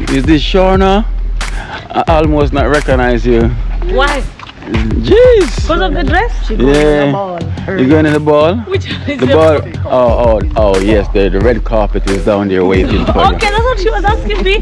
Is this Shauna? I almost not recognize you. Why? Jeez. Because of the dress? Yeah. You're going to the ball? Which is the ball? Oh, yes. The red carpet is down there waiting for you. Okay, that's what she was asking me.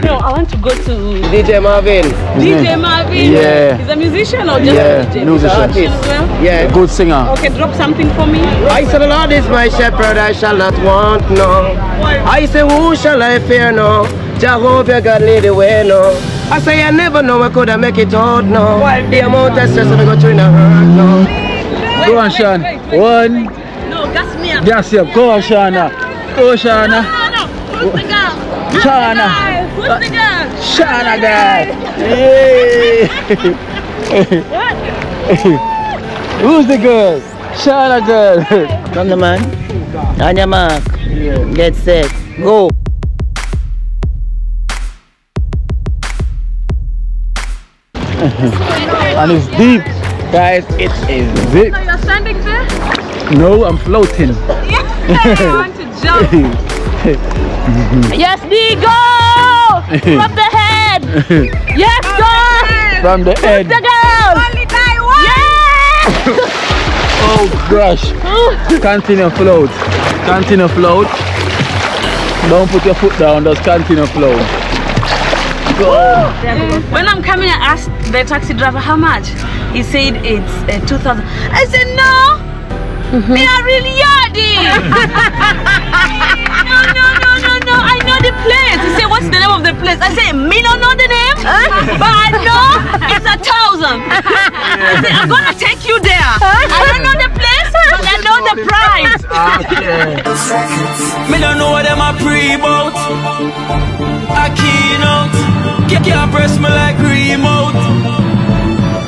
No, I want to go to DJ Marvin. DJ Marvin. Yeah. He's a musician or just a DJ? Musician. As well? Yeah. Good singer. Okay, drop something for me. I said, the Lord is my shepherd, I shall not want no. I say, who shall I fear no? Jehovah God lead the way no. I say, I never know I could have make it out no. The amount of stress I go through in a hurt no. Go on, Sean. One. No, gas me up. Gas you up. Go on, Shauna. Go, Shauna. No. Who's the girl? Shauna. Who's the girl? Shauna girl. Yay. What? Who's the girl? Shauna girl. Come the man. On your mark. Get set. Go. And it's deep, guys. It is deep. So you're standing there? No, I'm floating. Yeah, I want to jump. Yes, D, go! From the head. Yes, go! From the head. The girl. Only die one. Yeah! Oh gosh. Continue float. Continue float. Don't put your foot down. Just continue float. Go. When I'm coming, I asked the taxi driver how much. He said it's 2,000. I said no. They are really yardy. No. I know the place. He said, what's the name of the place? I said, me don't know the name, but I know it's 1,000. I said, I'm gonna take you there. I don't know the place, but I know the price. Okay. Me don't know what them a pre-bout. I keynote. Can't press me like remote.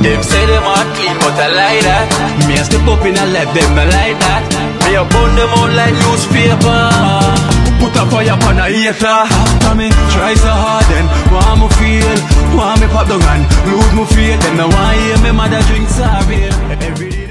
Them say them are clean, but I like that. Me a step up in a left, them I like that. Me a burn them out like newspaper. Put a fire upon a hater. After me try so hard, then want me feel, want me pop down and lose me faith. Them no want hear me mother drink sorry. Every day.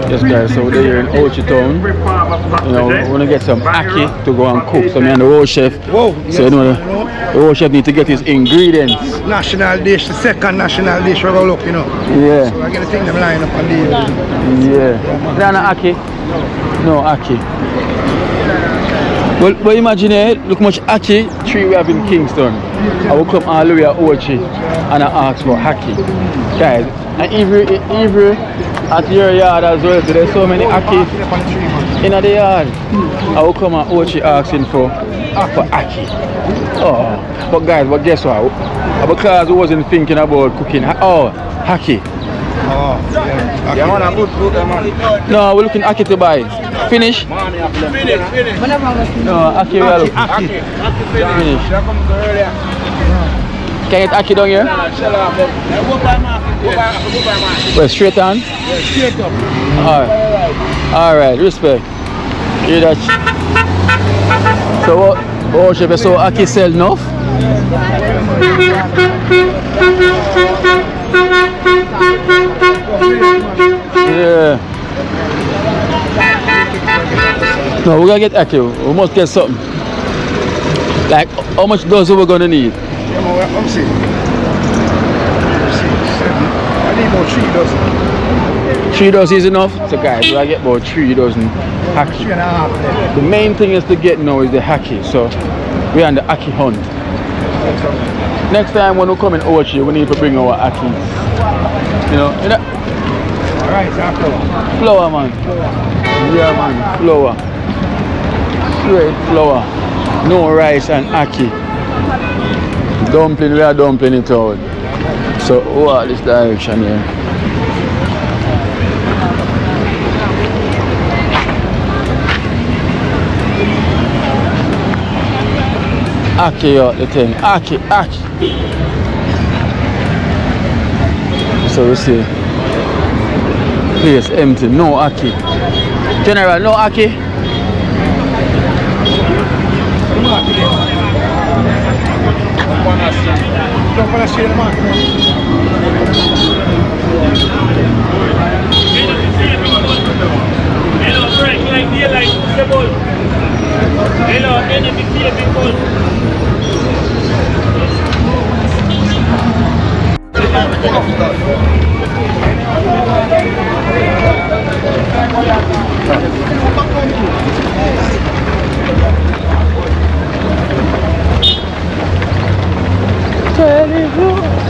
Yes guys, so we're here in Ocho Town. You know, we want to get some ackee to go and cook. So me and the road chef. Whoa, So you know, the road chef need to get his ingredients. National dish, the second national dish we're going to look, you know. Yeah. So I got to think them line up on the... Yeah. No ackee. No ackee. Well, imagine it, look how much ackee tree we have in Kingston. I will come all the way to Ocho and I ask for ackee. Guys, and every at your yard as well, so there's so many ackee in the yard. I will come and Ocho asking for ackee. Oh, but guys, but guess what? Because we wasn't thinking about cooking. Oh, ackee. Oh, yeah. You want a good food, man? No, we're looking ackee to buy. Finish? Finish. No, ackee we are looking. Finish. Can you get ackee down here? Well, straight on? Yeah, straight up. Alright, respect. Hear that? So what? Oh, chef, so ackee sell enough? Yeah. No, we're gonna get ackee. We must get something. Like, how much dozen we're gonna need? I'm seeing. I need about 3 dozen. 3 dozen is enough? So guys, we'll get about 3 dozen ackee. 3.5. The main thing is to get now is the ackee. So we're on the ackee hunt. Next time when we come in Ocho, we need to bring our ackee. You know, Right, flour. Flour, man. Yeah, man. Flour. Straight flour. No rice and ackee. Dumpling, we are dumpling it out. So, what this direction here? Ackee out the thing. Ackee. So we see. Place empty, no Aki. General, no Aki.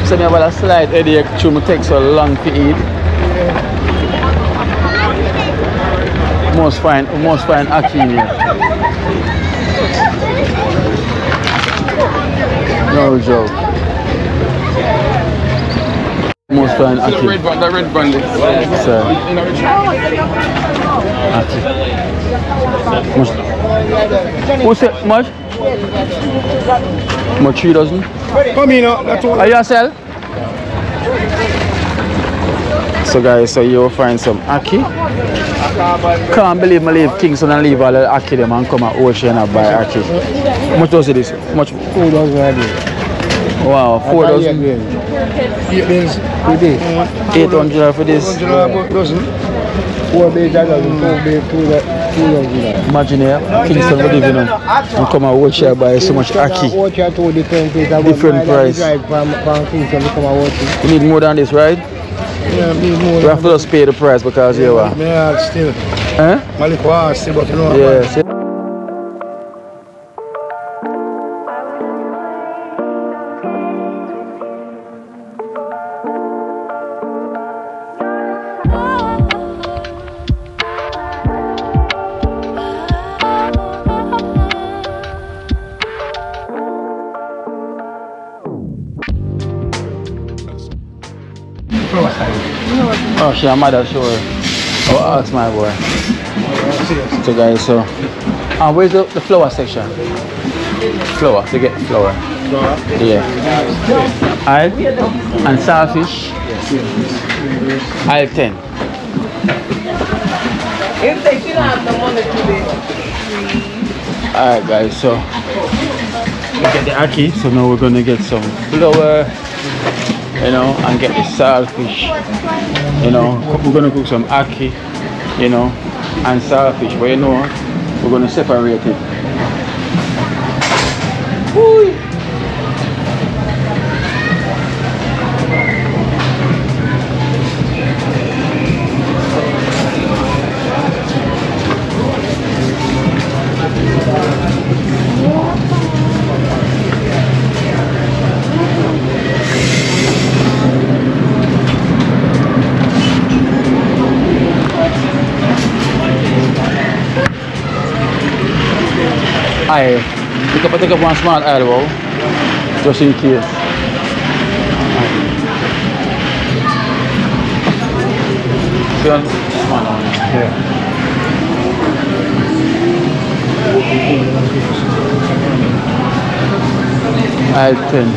So I have a slight headache to me take so long to eat. Most fine Aki here. No joke. Most fine Aki. The red brand. Sir. Aki. What's it? Much? Much 3 dozen? Come in, that's all. Are you sell? So guys, so you'll find some Aki. Can't believe I leave Kingston and leave all the Aki them and come at Ocean and buy Aki. How much does it is? How much? 4 dozen a day. Wow, 4 dozen. 8 days. 800 for this. 800 dozen. 4 days, 4 days, 2 dozen. Imagine here, Kingston would even and come and watch here buy so much Aki. Different price. You need more than this, right? Yeah, need more. You have to just pay the price because you are. Yeah, still. Huh? Malik still, but you know. Yes. Oh, she a mother show her. Oh, ask my boy. So guys, so where's the flower section? Flower, to get flower. Yeah. Aisle and starfish. Aisle 10. If they should have the money today. Alright guys, so we get the Aki, so now we're gonna get some flour, you know, and get the saltfish, you know. We're gonna cook some Aki, you know, and saltfish, but you know, we're gonna separate it. Woo! Take up one small elbow, just in case. See one small one? Yeah. Aisle 10.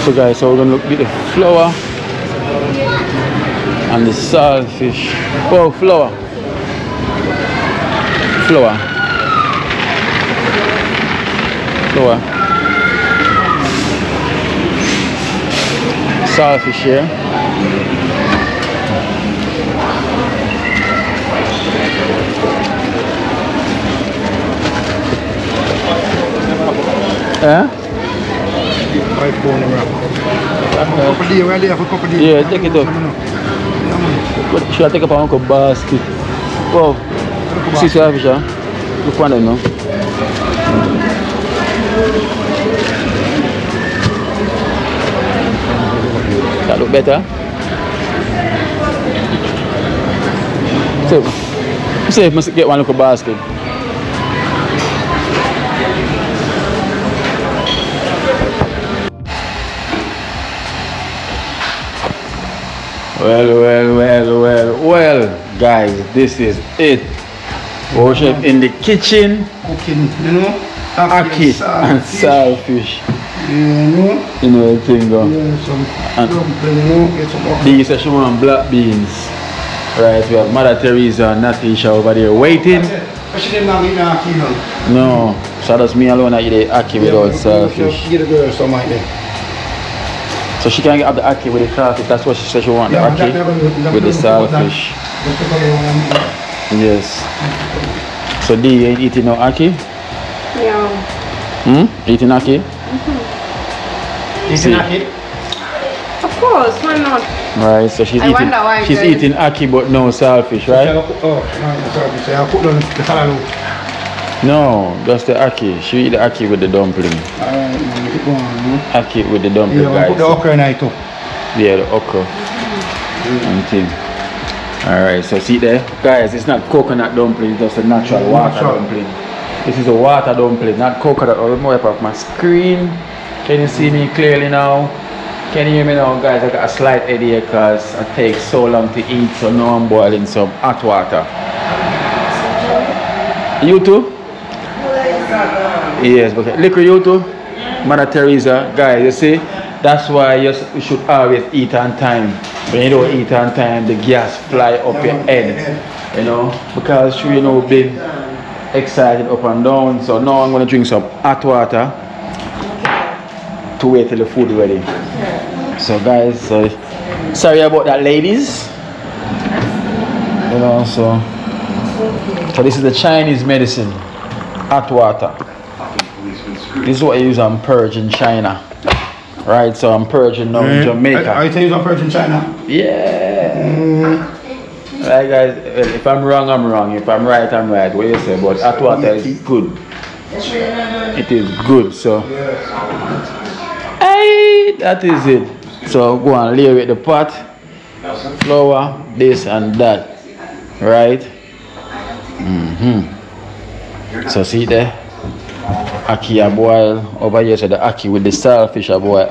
So guys, so we're gonna look at the flour and the saltfish. Oh, flour. Flour. Saltfish here. Yeah? Yeah, take it up. But should I take up a basket? Wow. See saltfish, huh? Look one now. That look better. So I must get one little basket. Well, guys, this is it. Worship in the kitchen, Cooking, you know, Aki and saltfish. You know the thing go. Yeah, some And dumpling, you know, get some okra. these are showing black beans. Right, we have Mother Teresa and Natisha over there waiting. She didn't have it now, No, so that's me alone that eat the ackee without saltfish. Get a girl some like that. So she can have the ackee with the saltfish. That's what she said she want, the ackee with the saltfish. Yes. So Dee, you ain't eating no ackee? Yeah. Eating ackee? Eating ackee? Of course, why not? Right, so she's eating ackee but no saltfish, right? Oh, sorry, say I put on the salad. No, that's the ackee. She eat the ackee with the dumpling. Ackee with the dumpling, guys. Put the okra in it too. Yeah, the okra. And thing. Alright, so see there? Guys, it's not coconut dumpling, it's just a natural water dumpling. This is a water dumpling, not coconut. I'll wipe off my screen. Can you see me clearly now? Can you hear me now, guys? I got a slight headache because it takes so long to eat, so now I'm boiling some hot water. You too? Yes, but liquor you too? Mother Teresa, guys, you see? That's why you should always eat on time. When you don't eat on time, the gas fly up your head. You know? Because you know, been excited up and down. So now I'm gonna drink some hot water to wait till the food is ready. So guys, sorry about that, ladies. You know, so this is the Chinese medicine, hot water. This is what I use on purge in China. Right, so I'm purging now in Jamaica. Are you saying you're purging China? Yeah. Right, guys, if I'm wrong, I'm wrong. If I'm right, I'm right. What you say? But hot water is good. It is good, so. Hey, that is it. So go and lay with the pot, flour, this and that. Right? So see there? Ackee a boil over here, so the ackee with the saltfish a boil.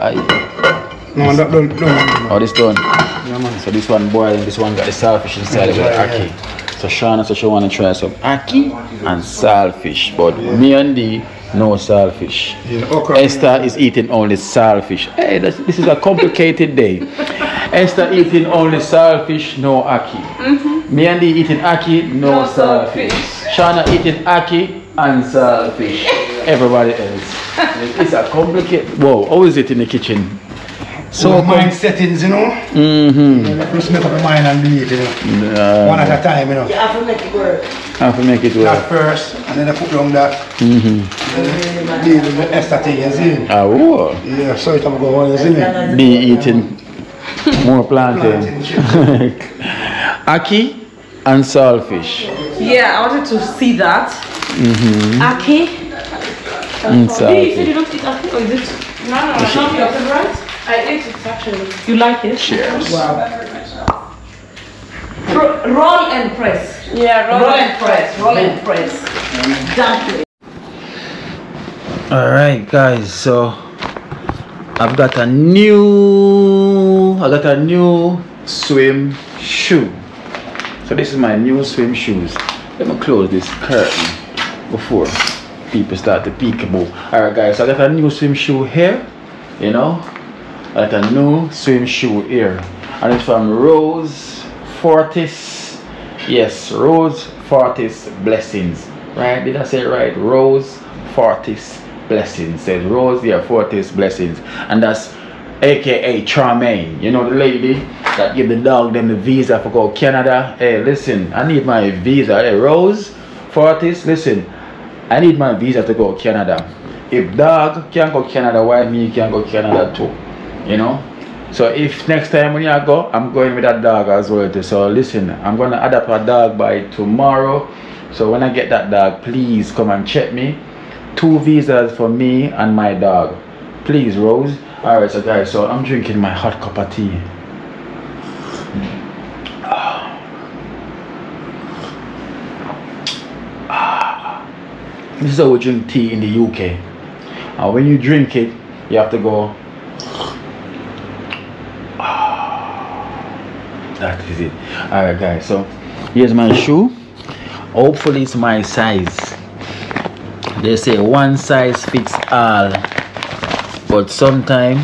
No, that done. Oh, this done. Yeah, man. So this one boiling, this one got the saltfish inside of the ackee. So Shauna said she want to try some ackee and saltfish, but me and Dee, no saltfish. Yeah, Esther is eating only saltfish. Hey, this is a complicated day. Esther eating only saltfish, no ackee. Me and Dee eating ackee, no saltfish. Shauna eating ackee and saltfish. Everybody else. It's a complicated. Whoa, how is it in the kitchen? So mind settings, you know. Just make up your mind and do it, you know. One at a time, you know. You have to make it work. Have to make it work. That first, and then I put down that. Then deal with the extra thing, you see. Ah, whoa. Yeah, so it's going to go on, you see me. Be eating more plantain. Ackee and saltfish. Yeah, I wanted to see that. Ackee. And You said saltfish. you don't eat ackee, or is it? No, it's not your favorite. I ate it actually. You like it? Cheers. Wow. Roll and press. Yeah, roll and press. Roll and press. Dumpling. Alright guys, so I got a new swim shoe. So this is my new swim shoes. Let me close this curtain before people start to peekaboo. Alright guys, so I got a new swim shoe here, you know. I got a new swim shoe here. And it's from Rose Fortis. Yes, Rose Fortis Blessings. Right? Did I say it right? Rose Fortis Blessings. Says Rose, yeah, Fortis Blessings. And that's aka Charmaine. You know the lady that give the dog them the visa for go Canada. Hey, listen, I need my visa. Hey, Rose Fortis, listen, I need my visa to go Canada. If dog can go Canada, why me can go Canada too? You know? So if next time when you go, I'm going with that dog as well too. So listen, I'm gonna adopt a dog by tomorrow. So when I get that dog, please come and check me. 2 visas for me and my dog. Please, Rose. Alright, so guys, so I'm drinking my hot cup of tea. This is how we drink tea in the UK. And when you drink it, you have to go. That is it. Alright guys, so here's my shoe. Hopefully it's my size. They say one size fits all, But sometimes,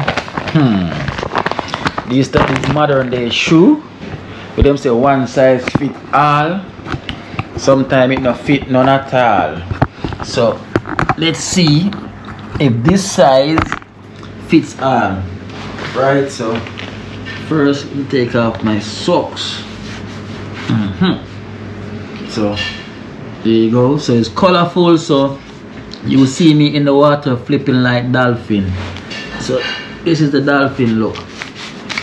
these stuff is modern day shoe. But them say one size fit all. Sometimes it not fit none at all. So let's see if this size fits all. Right, so first let me take off my socks. So there you go. So it's colorful, so you see me in the water flipping like dolphin. So this is the dolphin look.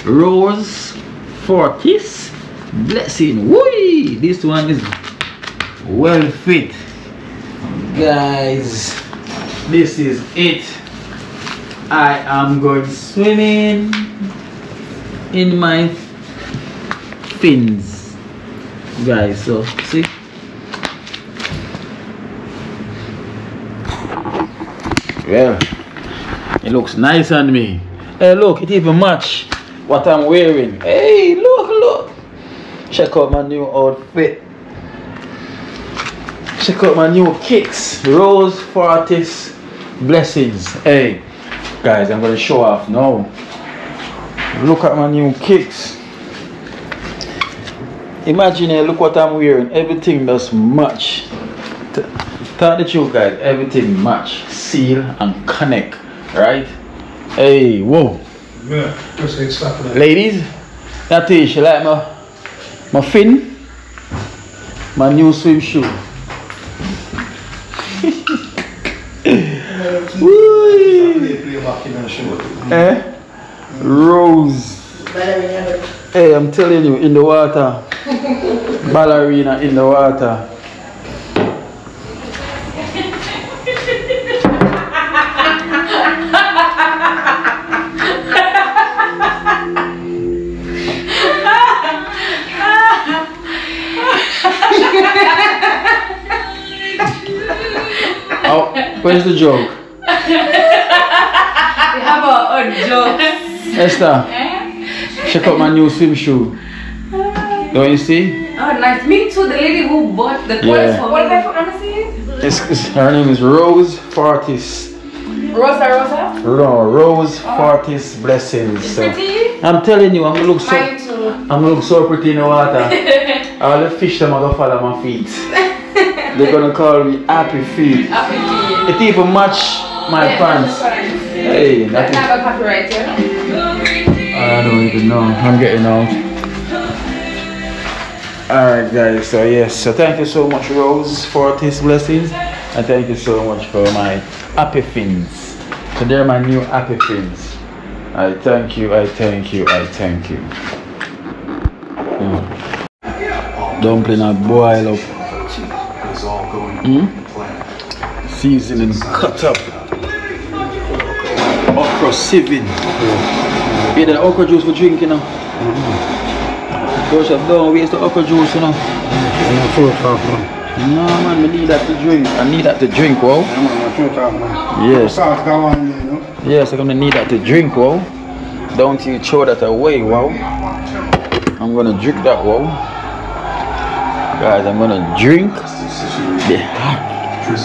Rose Fortis Blessing. Whee! This one is well fit. Guys, this is it. I am going swimming in my fins. Guys, so see? Well, it looks nice on me. Hey, look, it even match what I'm wearing. Hey, look. Check out my new outfit. Check out my new kicks. Rose Fortis Blessings. Hey, guys, I'm going to show off now. Look at my new kicks. Imagine, look what I'm wearing. Everything does match. Tell the truth, guys. Everything match. Seal and connect. Right? Hey, whoa. Yeah, just exactly. Ladies, that is, you like my fin? My new swim shoe. Rose. Hey, I'm telling you, in the water. Ballerina in the water. Oh, where's the joke? We have a joke. Esther, check out my new swim shoe. Don't you see? Oh, nice. Me too. The lady who bought the clothes for what did I see? Her name is Rose Fortis. Rosa? No, Rose Fortis Blessings. So, Pretty? I'm telling you, I'm gonna look so pretty in the water. All the fish them are gonna follow my feet. They're gonna call me Happy Feet. Happy feet. It even match my pants. Hey, that is. Have a copyright, yeah? I don't even know. I'm getting out. Alright guys, so yes, so thank you so much Rose Fortis Blessings, and thank you so much for my happy fins. So they're my new happy fins. I thank you. Dumpling are boil up. Seasoning cut up. Okra sieving. Yeah, the okra juice for drinking now. Don't waste the okra juice, you know. No man, we need that to drink. I need that to drink, wow. Yes. Yes, I'm gonna need that to drink, wow. Don't you throw that away, wow. I'm gonna drink that, wow. Guys, I'm gonna drink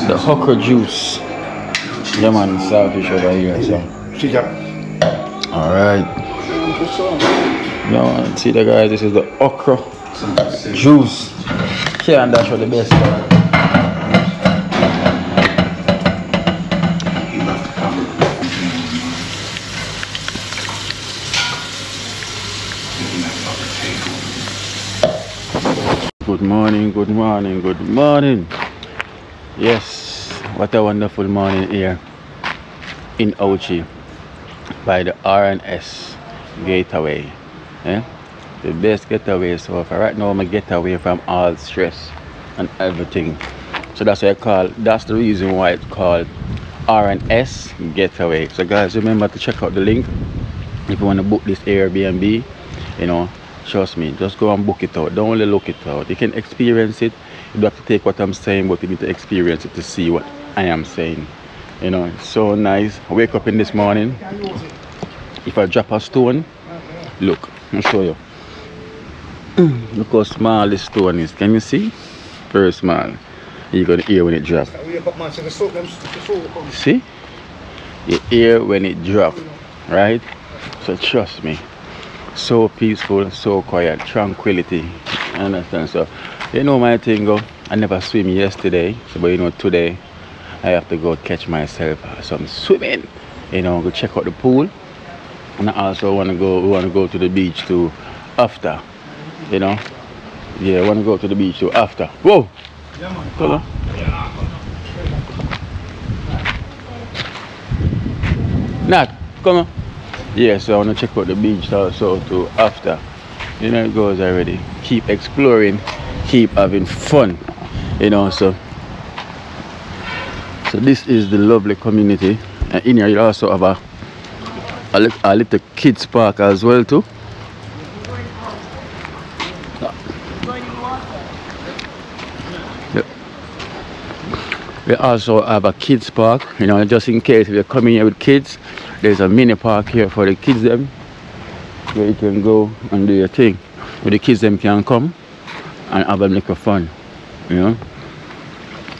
the okra juice. Yeah man, saltfish over here, so. Alright. Yeah, see the guys, this is the okra juice. Yeah, and that's for the best part. Good morning. Yes, what a wonderful morning here in Ochi by the R&S Gateway. Yeah? The best getaway so far. Right now I'm a getaway from all stress and everything. So that's what that's the reason why it's called R&S Getaway. So guys, remember to check out the link if you want to book this Airbnb. You know, trust me, just go and book it out. Don't only look it out. You can experience it. You don't have to take what I'm saying, but you need to experience it to see what I am saying. You know, it's so nice. I wake up in this morning. If I drop a stone, look, I'll show you. Look how small this stone is. Can you see? Very small. You're gonna hear when it drops. See? you hear when it drop, right? So trust me, so peaceful, so quiet, tranquility. Understand? So you know my thing go. I never swim yesterday, so but you know today I have to go catch myself some swimming. You know, go check out the pool, and I also want to go. We want to go to the beach too after. You know, yeah, I want to go to the beach too after. Whoa, come on. Nat, come on. Yeah, so I want to check out the beach also too after. You know it goes already. Keep exploring, keep having fun. You know, so this is the lovely community, and in here you also have a little kids park as well too. We also have a kids park, you know, just in case if you're coming here with kids, there's a mini park here for the kids them, where you can go and do your thing, where the kids them can come and have a little fun, you know.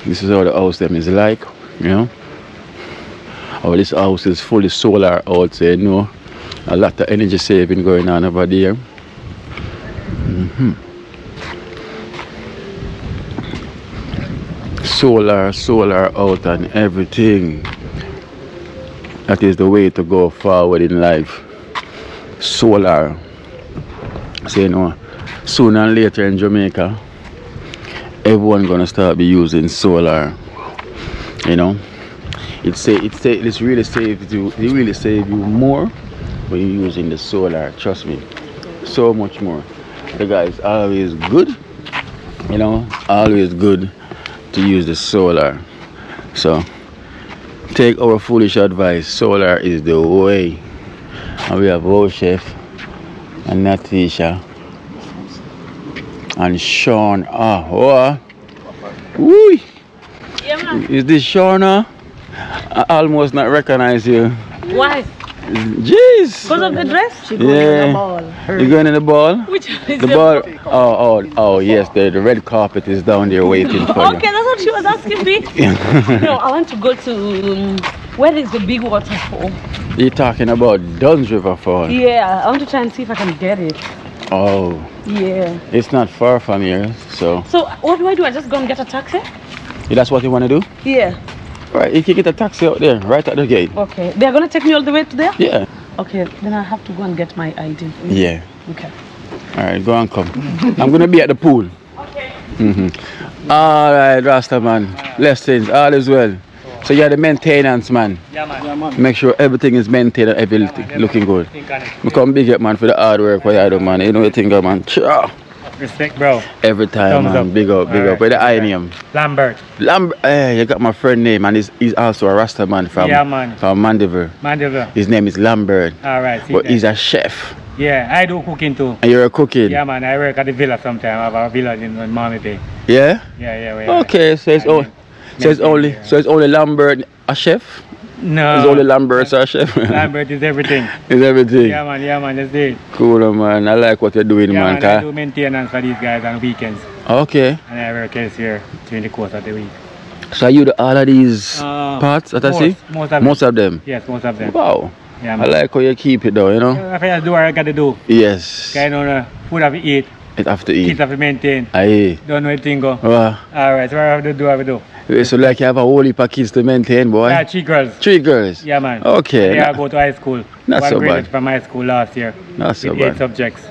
This is how the house them is like, you know. Oh, this house is fully solar outside, you know. A lot of energy saving going on over there. Solar out and everything. That is the way to go forward in life. Solar. So you know, sooner and later in Jamaica, everyone gonna start be using solar. You know, it's really save you more when you're using the solar. Trust me, so much more. The guys always good. You know, always good to use the solar. So take our foolish advice. Solar is the way. And we have our chef and Natisha and Sean. Woo! Yeah, man. Is this Sean? I almost not recognize you. Why? Jeez. Because of the dress? You're going in the ball? Which is the ball? Oh, yes. The red carpet is down there waiting for you. Okay, that's what she was asking me. No, I want to go to where is the big waterfall? You're talking about Dunn's River Fall? Yeah, I want to try and see if I can get it. Oh. Yeah. It's not far from here, so. So what do? I just go and get a taxi? Yeah, that's what you want to do? Yeah. Right, you can get a taxi out there, right at the gate. Okay. They're gonna take me all the way to there? Yeah. Okay, then I have to go and get my ID. Yeah. Okay. Alright, go and come. I'm gonna be at the pool. Okay. Alright, Rasta man. Blessings, all is well. So you're the maintenance man. Yeah, man. Make sure everything is maintained and everything looking good. Become big up man for the hard work what you do, man. You know what you think, man. Respect, bro. Every time, Thumbs man. up. Big up. Where the I name? Lambert. Hey, you got my friend name, and he's also a Rasta man from Mandeville. His name is Lambert. Alright. But he's a chef. Yeah, I do cooking too. And you're a cooking? Yeah, man. I work at the villa sometimes. I have a villa in Mommy Bay. Yeah? Yeah. Okay, so it's only Lambert a chef? No. It's only Lambert's a chef? Lambert is everything. It's everything? Yeah, man. That's it. Cool, man. I like what you're doing, Yeah, man. I do maintenance for these guys on weekends. Okay. And I work here during the course of the week. So you do all of these parts that I see? Most of them? Yes, most of them. Wow. Yeah, I like how you keep it though, you know? If I do what I got to do. Yes. I know food have to eat. It have to eat. Kids have to maintain. Aye. Don't know anything go. Wow. Alright, so what I have to do, I do. So like you have a whole heap of kids to maintain, boy? Yeah, 3 girls. 3 girls? Yeah, man. Okay. Yeah, I go to high school. Not so bad. From high school last year. Not so with bad. 8 subjects.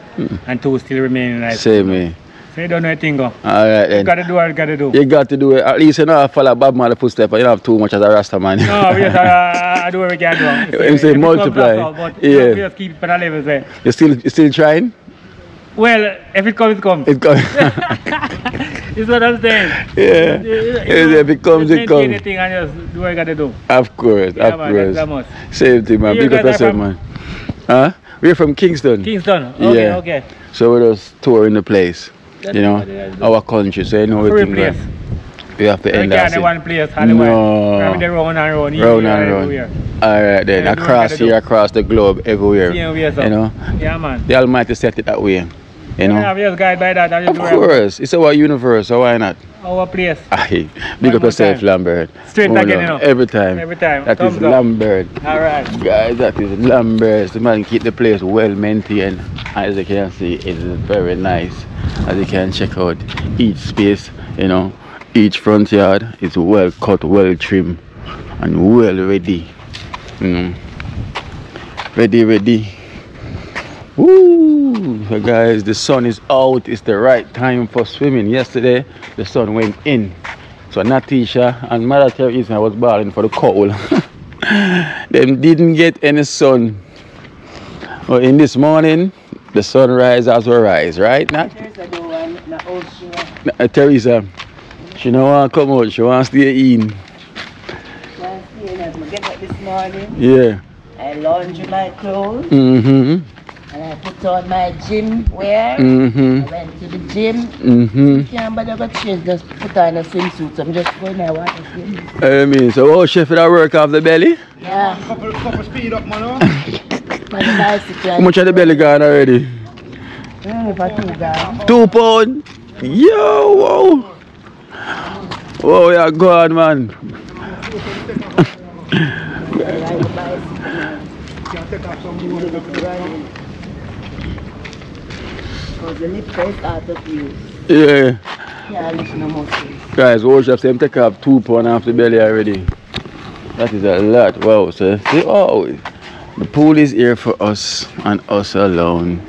And 2 still remain in high school. Same me. So you don't know anything go. Alright then. You gotta do what you gotta do. You got to do it. At least you know I follow Bob Marley footsteps, but you don't have too much as a Rasta man. No, I do what we can do. You say multiply. But Yeah. we just keep it on a level there. You still trying? Well, if it comes, it comes. It comes. It's what I'm saying. Yeah. If it comes, it comes. Anything and just do what you gotta do. Of course, Yeah, of man, course. that's much. Same thing, man. You Big up guys are yourself, from- man. Huh? We're from Kingston. Kingston. Okay, Yeah. okay. So we're just touring the place. You know, our country. So you know Free everything. place. We have to end Okay, that. the one place. Otherwise, No. the round and round. Round and round. Alright then, Yeah, do what across you gotta here, do. across the globe, everywhere. Yeah, we are so. You know, Yeah, man. the Almighty set it that way. You know? Yeah, we just guide by that. Of course. It's our universe, so why not? Our place. Aye. Big up yourself, Lambert. Straight Hold again, on. you know. Every time. Every time. That is Thumbs up. Lambert. Alright. Guys, that is Lambert. The man keep the place well maintained. As you can see, it is very nice. As you can check out each space, you know, each front yard is well cut, well trimmed, and well ready. You know. Ready. Woo! So guys, the sun is out. It's the right time for swimming. Yesterday, the sun went in. So Natisha and Mother Teresa was balling for the cold. Them didn't get any sun. But in this morning, the sunrise as well rise, right? Nat? Teresa, she don't want to come out. She wants to stay in. Get up this morning. Yeah. I laundry my clothes. Mm-hmm. And I put on my gym wear. Mm-hmm. I went to the gym. Mm-hmm. You can't bother go change, just put on a swimsuit. So I'm just going there watch the swim. I mean, so how chef that work off the belly? Yeah. Couple speed up, man. How much of the belly gone already? For 2 guys. 2 pounds? Yo, whoa. Whoa, yeah, go on, man. Yeah. Guys, Ocho Rios take up 2 pounds off the belly already. That is a lot. Wow, so see, oh, the pool is here for us and us alone.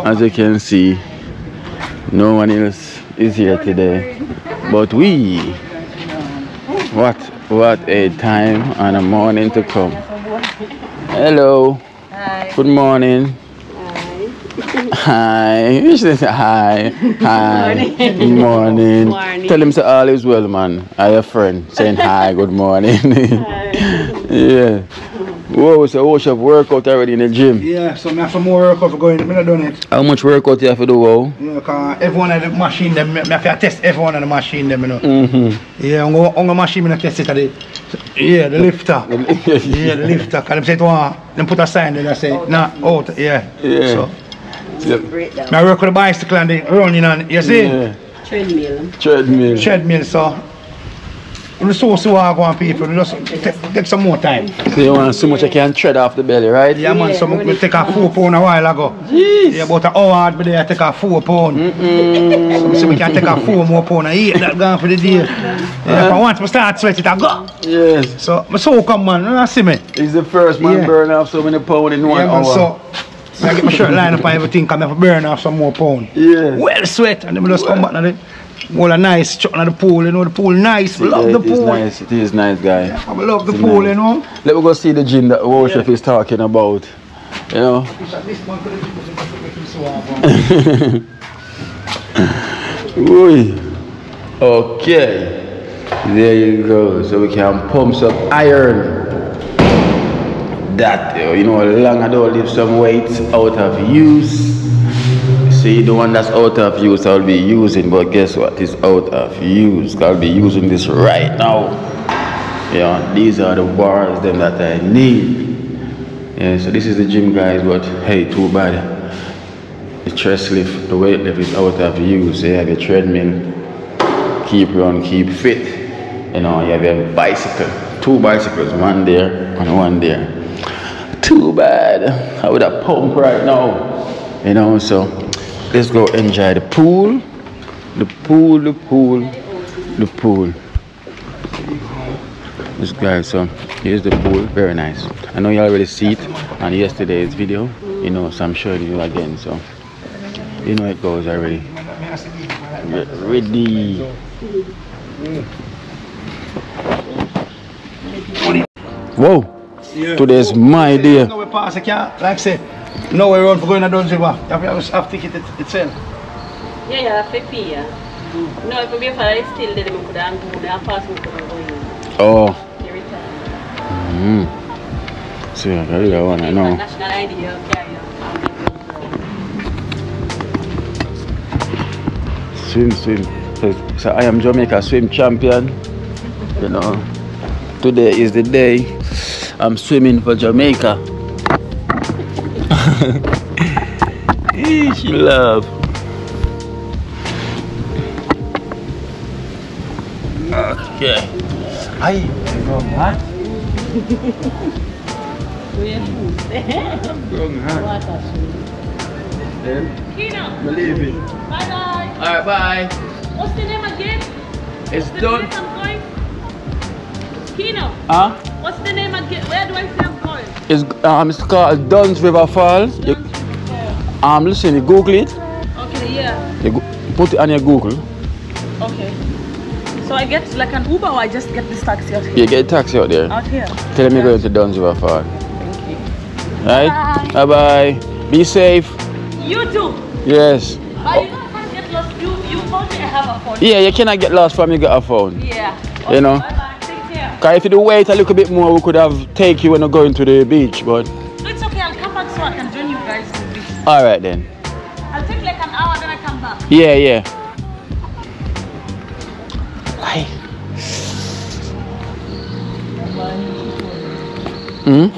As you can see, no one else is here today but we. What a time and a morning to come. Hello. Hi. Good morning. Hi. You should say hi. Hi. Good morning. Tell him say all is well, man. I have a friend saying hi, good morning. Yeah. Whoa, so Ocho have workout already in the gym. Yeah, so I have some more workout for going. I'm not done it. How much workout you have to do, wow? Yeah, because everyone at the machine, them, I have to test everyone on the machine, them, you know. Mm-hmm. Yeah, on the machine, I test it at the, yeah, the lifter. Yeah, the lifter. Because they say, them put a sign there that say, nah, out, yeah. Yeah. So, I work with the bicycle and the running on, you see? Yeah. Treadmill. Treadmill, so. The sauce you want to go on people, just take some more time. So you want so much I can tread off the belly, right? Yeah, man, so we take a 4 pound a while ago. Jeez. Yeah, about an hour but I take a 4 pound. So we can take a 4 more pound and eat that gone for the day. Yeah, but once we start sweat it, I go. Yes. So, so come man, you see me? He's the first man burn off so many pounds in 1 hour. So I get my shirt lined up and everything, come have to burn off some more pound. Yeah. Well sweat, and then we just come back and all a nice chuck on the pool, you know, the pool nice, we love the pool. It is nice, guy. Yeah, we love the pool, nice. You know. Let me go see the gym that Ocho Rios is talking about. You know. Okay. There you go. So we can pump some iron. That, you know, long ago leave some weights out of use. See, the one that's out of use I'll be using, but guess what? It's out of use. I'll be using this right now. Yeah, these are the bars them that I need. Yeah, so this is the gym, guys, but hey, too bad. The chest lift, the weight lift is out of use. You have your treadmill, keep run, keep fit. You know, you have your bicycle, 2 bicycles, one there and one there. Too bad. I would have pump right now. You know, so let's go enjoy the pool. The pool. This guy, so here's the pool, very nice. I know you already see it on yesterday's video, you know, so I'm showing you again, so you know it goes already. Get ready. Whoa. Yeah. Today's my day. No, we pass, I can't, like I say, no way around for going to Dungeon. You have to ticket itself. Yeah, you have to pay. No, if we have still there, we could have go there, pass, we could have go in. Oh. See, I really want to know. National ID, carry Swim. So I am Jamaica swim champion. You know, today is the day I'm swimming for Jamaica. Eesh, love. Okay. Aye. Hot. Kino. Believe it. Bye bye. Alright, bye. What's the name again? It's The done. place I'm going? Kino. Huh? What's the name again? Where do I say I'm going? It's called Duns River Falls. Listen, you Google it. Okay, yeah. You put it on your Google. Okay. So I get like an Uber or I just get this taxi out here? You get a taxi out there. Out here. Tell them you're going to Duns River Falls. Thank you. Right? Bye bye. Be safe. You too. Yes. But you know I can't get lost. You told me I have a phone. Yeah, you cannot get lost from you got a phone. Yeah. You know? Bye bye. Take care. Because if you do wait a little bit more, we could have take you when you're going to the beach, but... It's okay. I'll come back so I can join you guys in the beach. Alright then. I'll take like an hour then I come back. Yeah, yeah. Aye. Hmm?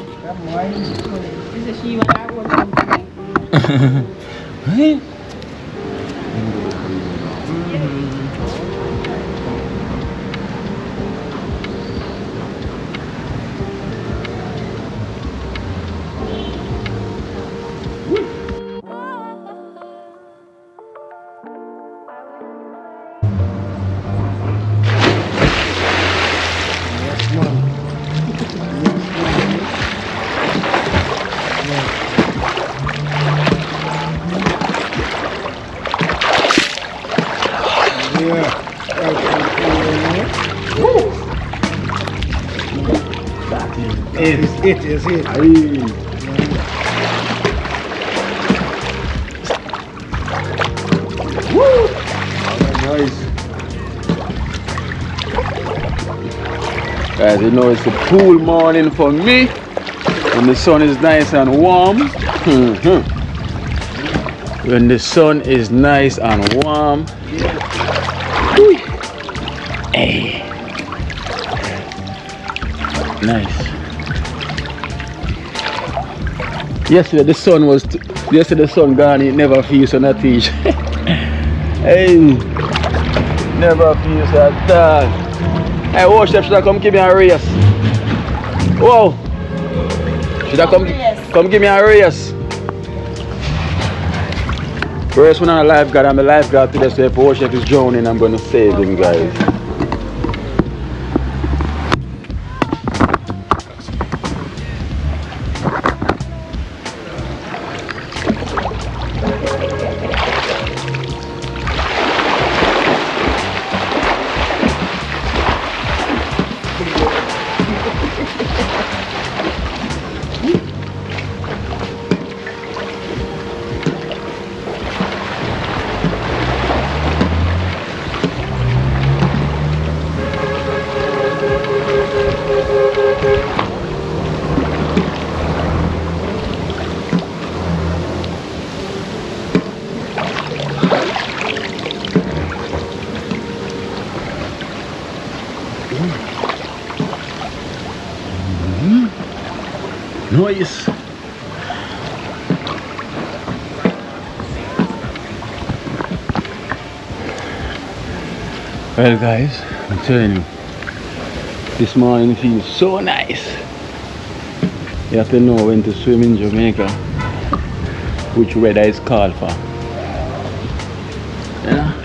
It is it. Nice. Guys, you know it's a cool morning for me. When the sun is nice and warm. When the sun is nice and warm. Hey. Nice. Yesterday the sun was yesterday the sun gone, it never feels on a teach. Hey, never feels at all. Hey, whoa, chef, should I come give me a race? Whoa, should I come give me a race? Race when I'm a lifeguard, I'm a lifeguard today, so if whoa, chef is drowning, I'm going to save him, guys. Nice. Well guys, I'm telling you, this morning feels so nice. You have to know when to swim in Jamaica, which weather is called for. Yeah.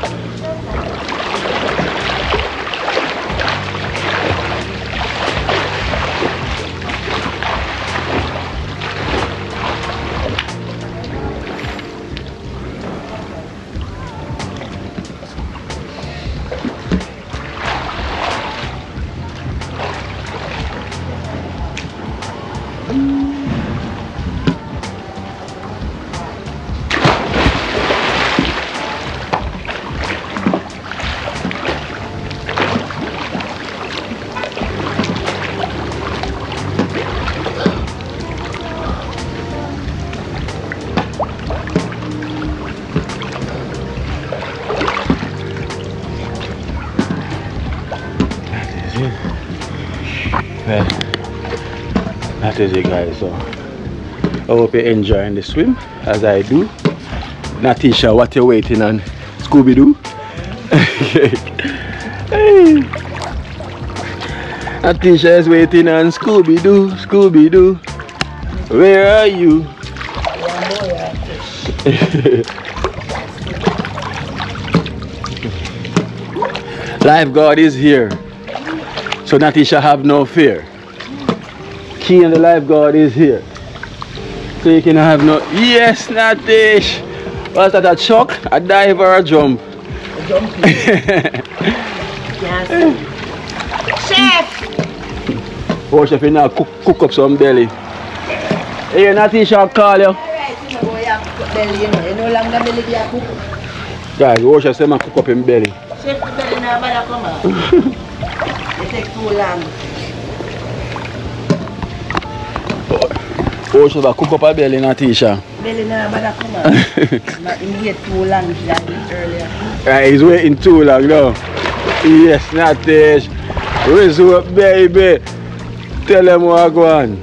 Well, that is it guys, so I hope you're enjoying the swim as I do. Natisha, what you waiting on? Scooby-Doo? Hey. Natisha is waiting on Scooby-Doo, Scooby-Doo. Where are you? Lifeguard is here. So Natisha have no fear. Key and the lifeguard is here. So you can have no... Yes, Natish! Was that a chuck, a dive or a jump? A jump. Chef! Oh, chef, you now cook up some belly. Hey, Natisha, I'll call you. Guys, oh, chef, say man cook up him belly. Chef, the belly now better come out. It takes too long. Oh, chef, cook up a belly, Natisha. Belly now better come out. He wait too long, he should have eaten earlier. Right, he's waiting too long now. Yes, Natish. Raise up, baby. Tell them what I go on.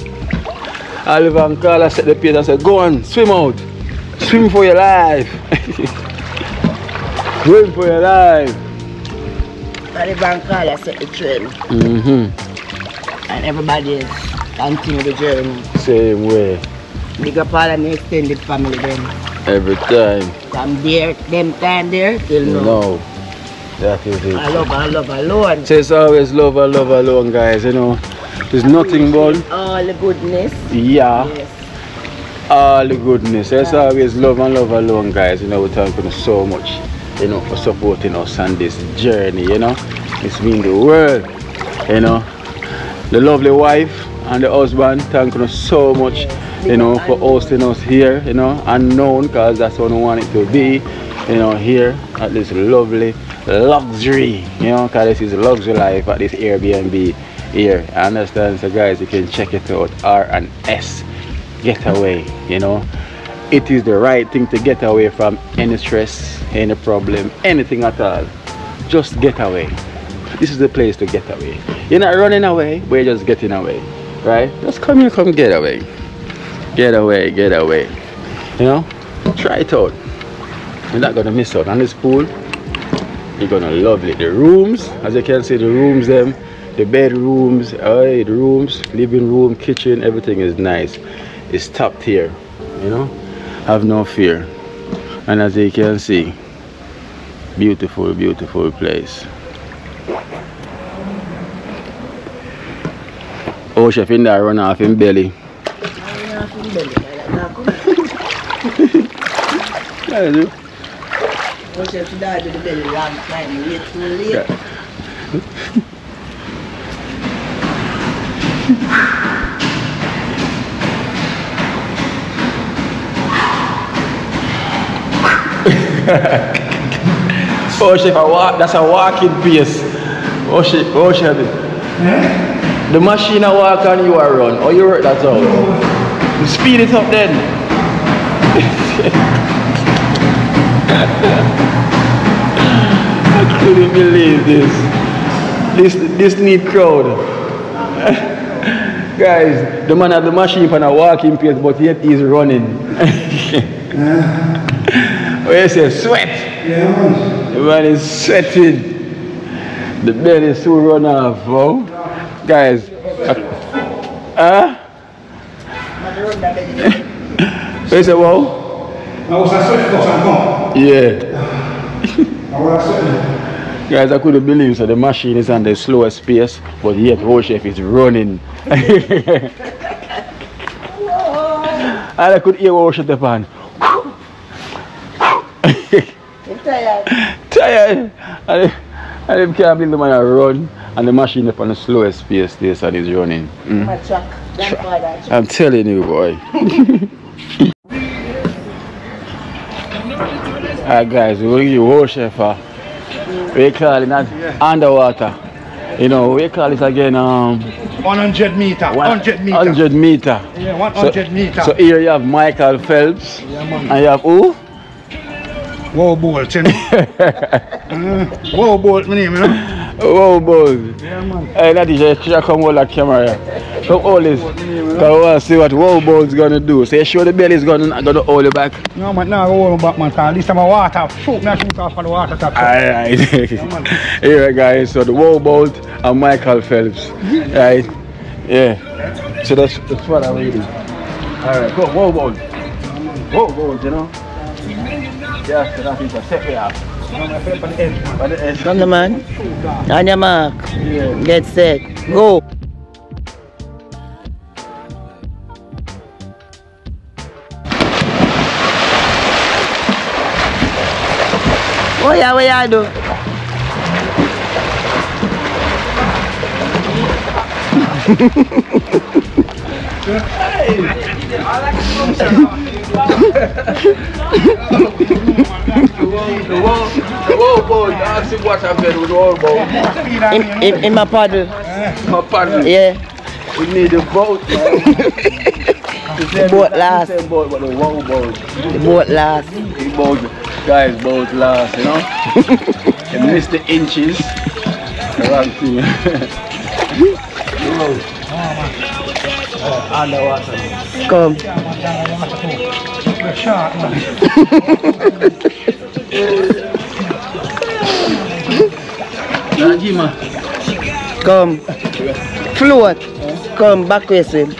Oliver and Carla set the pace and said, go on, swim out. Swim for your life. Swim for your life. Oliver and Carla set the train. And everybody is continue the journey. Same way. Big up all an extended family then. Every time. From there, them time there, till now. No. That is it. I love alone. So it's always love alone, guys, you know. There's nothing but all the goodness. Yeah. Yes. All the goodness. It's always love alone, guys. You know, we thank you so much, you know, for supporting us on this journey, you know. It's been the world, you know. The lovely wife and the husband, thank you so much, you know, for hosting us here, you know, unknown, because that's what we want it to be, you know, here at this lovely luxury, you know, because this is luxury life at this Airbnb here. I understand, so guys, you can check it out, R&S Getaway, you know. It is the right thing to get away from any stress, any problem, anything at all. Just get away. This is the place to get away. You're not running away, but you're just getting away, right? Just come here, come get away. Get away, get away. You know, try it out. You're not gonna miss out on this pool. You're gonna love it. The rooms, as you can see, the rooms, them, the bedrooms, the rooms, living room, kitchen, everything is nice. It's top tier, you know. Have no fear. And as you can see, beautiful, beautiful place. Oh, chef in there run off in belly. Oh, chef should have done the belly long time. Late too late. Oh, chef, that's a walking pace. Oh, chef. The machine I walk and you are run. Or you work that out. You speed it up then. I couldn't believe this. This neat crowd. Guys, the man at the machine on a walking pace, but yet he's running. Oh, you say sweat. The man is sweating. The bed is so run off, oh. Guys, you say, wow? Yeah. Guys, I couldn't believe so. The machine is on the slowest pace, but yet whole chef is running. And I could hear whole chef the pan. Tired. Tired. And I can't believe the man run. And the machine up on the slowest pace this and is running. I'm telling you, boy. Alright guys, we give you whole chef. We call it not underwater. You know, we call it again 100 meter. 100 meter. 100 meter. Yeah, 100 meter. So here you have Michael Phelps. Yeah, man. And you have who? Wow Bolt, you know. Wow Bolt, my name, you know. Wow, boy. Yeah, man. Hey, that DJ, should come hold that camera. Come hold this. Because I want to see what Wow Boy's gonna do. So you sure the belly is gonna hold you back? No, man, now I hold me back, man. Because this time I water, shoot off on the water tap. Alright. Here, guys, so the Wow Bolt and Michael Phelps. Right? Yeah. So that's what I'm reading. Alright, go, Wow Bolt. Wow Bolt, you know? Yeah, so that is a set way up. Come the man. On your mark. Yeah. Get set. Go. Oh yeah, what you do? The Wow Bolt, ask him what happened with the Wow Bolt. In my paddle. My partner. Yeah. We need a boat, man. The boat last. The boat, but the Wow Bolt. The boat last. The boat, guys, boat last, you know? You missed the inches. The wrong thing. Underwater. Come. Shark, man. Come. Float. Come back way swim.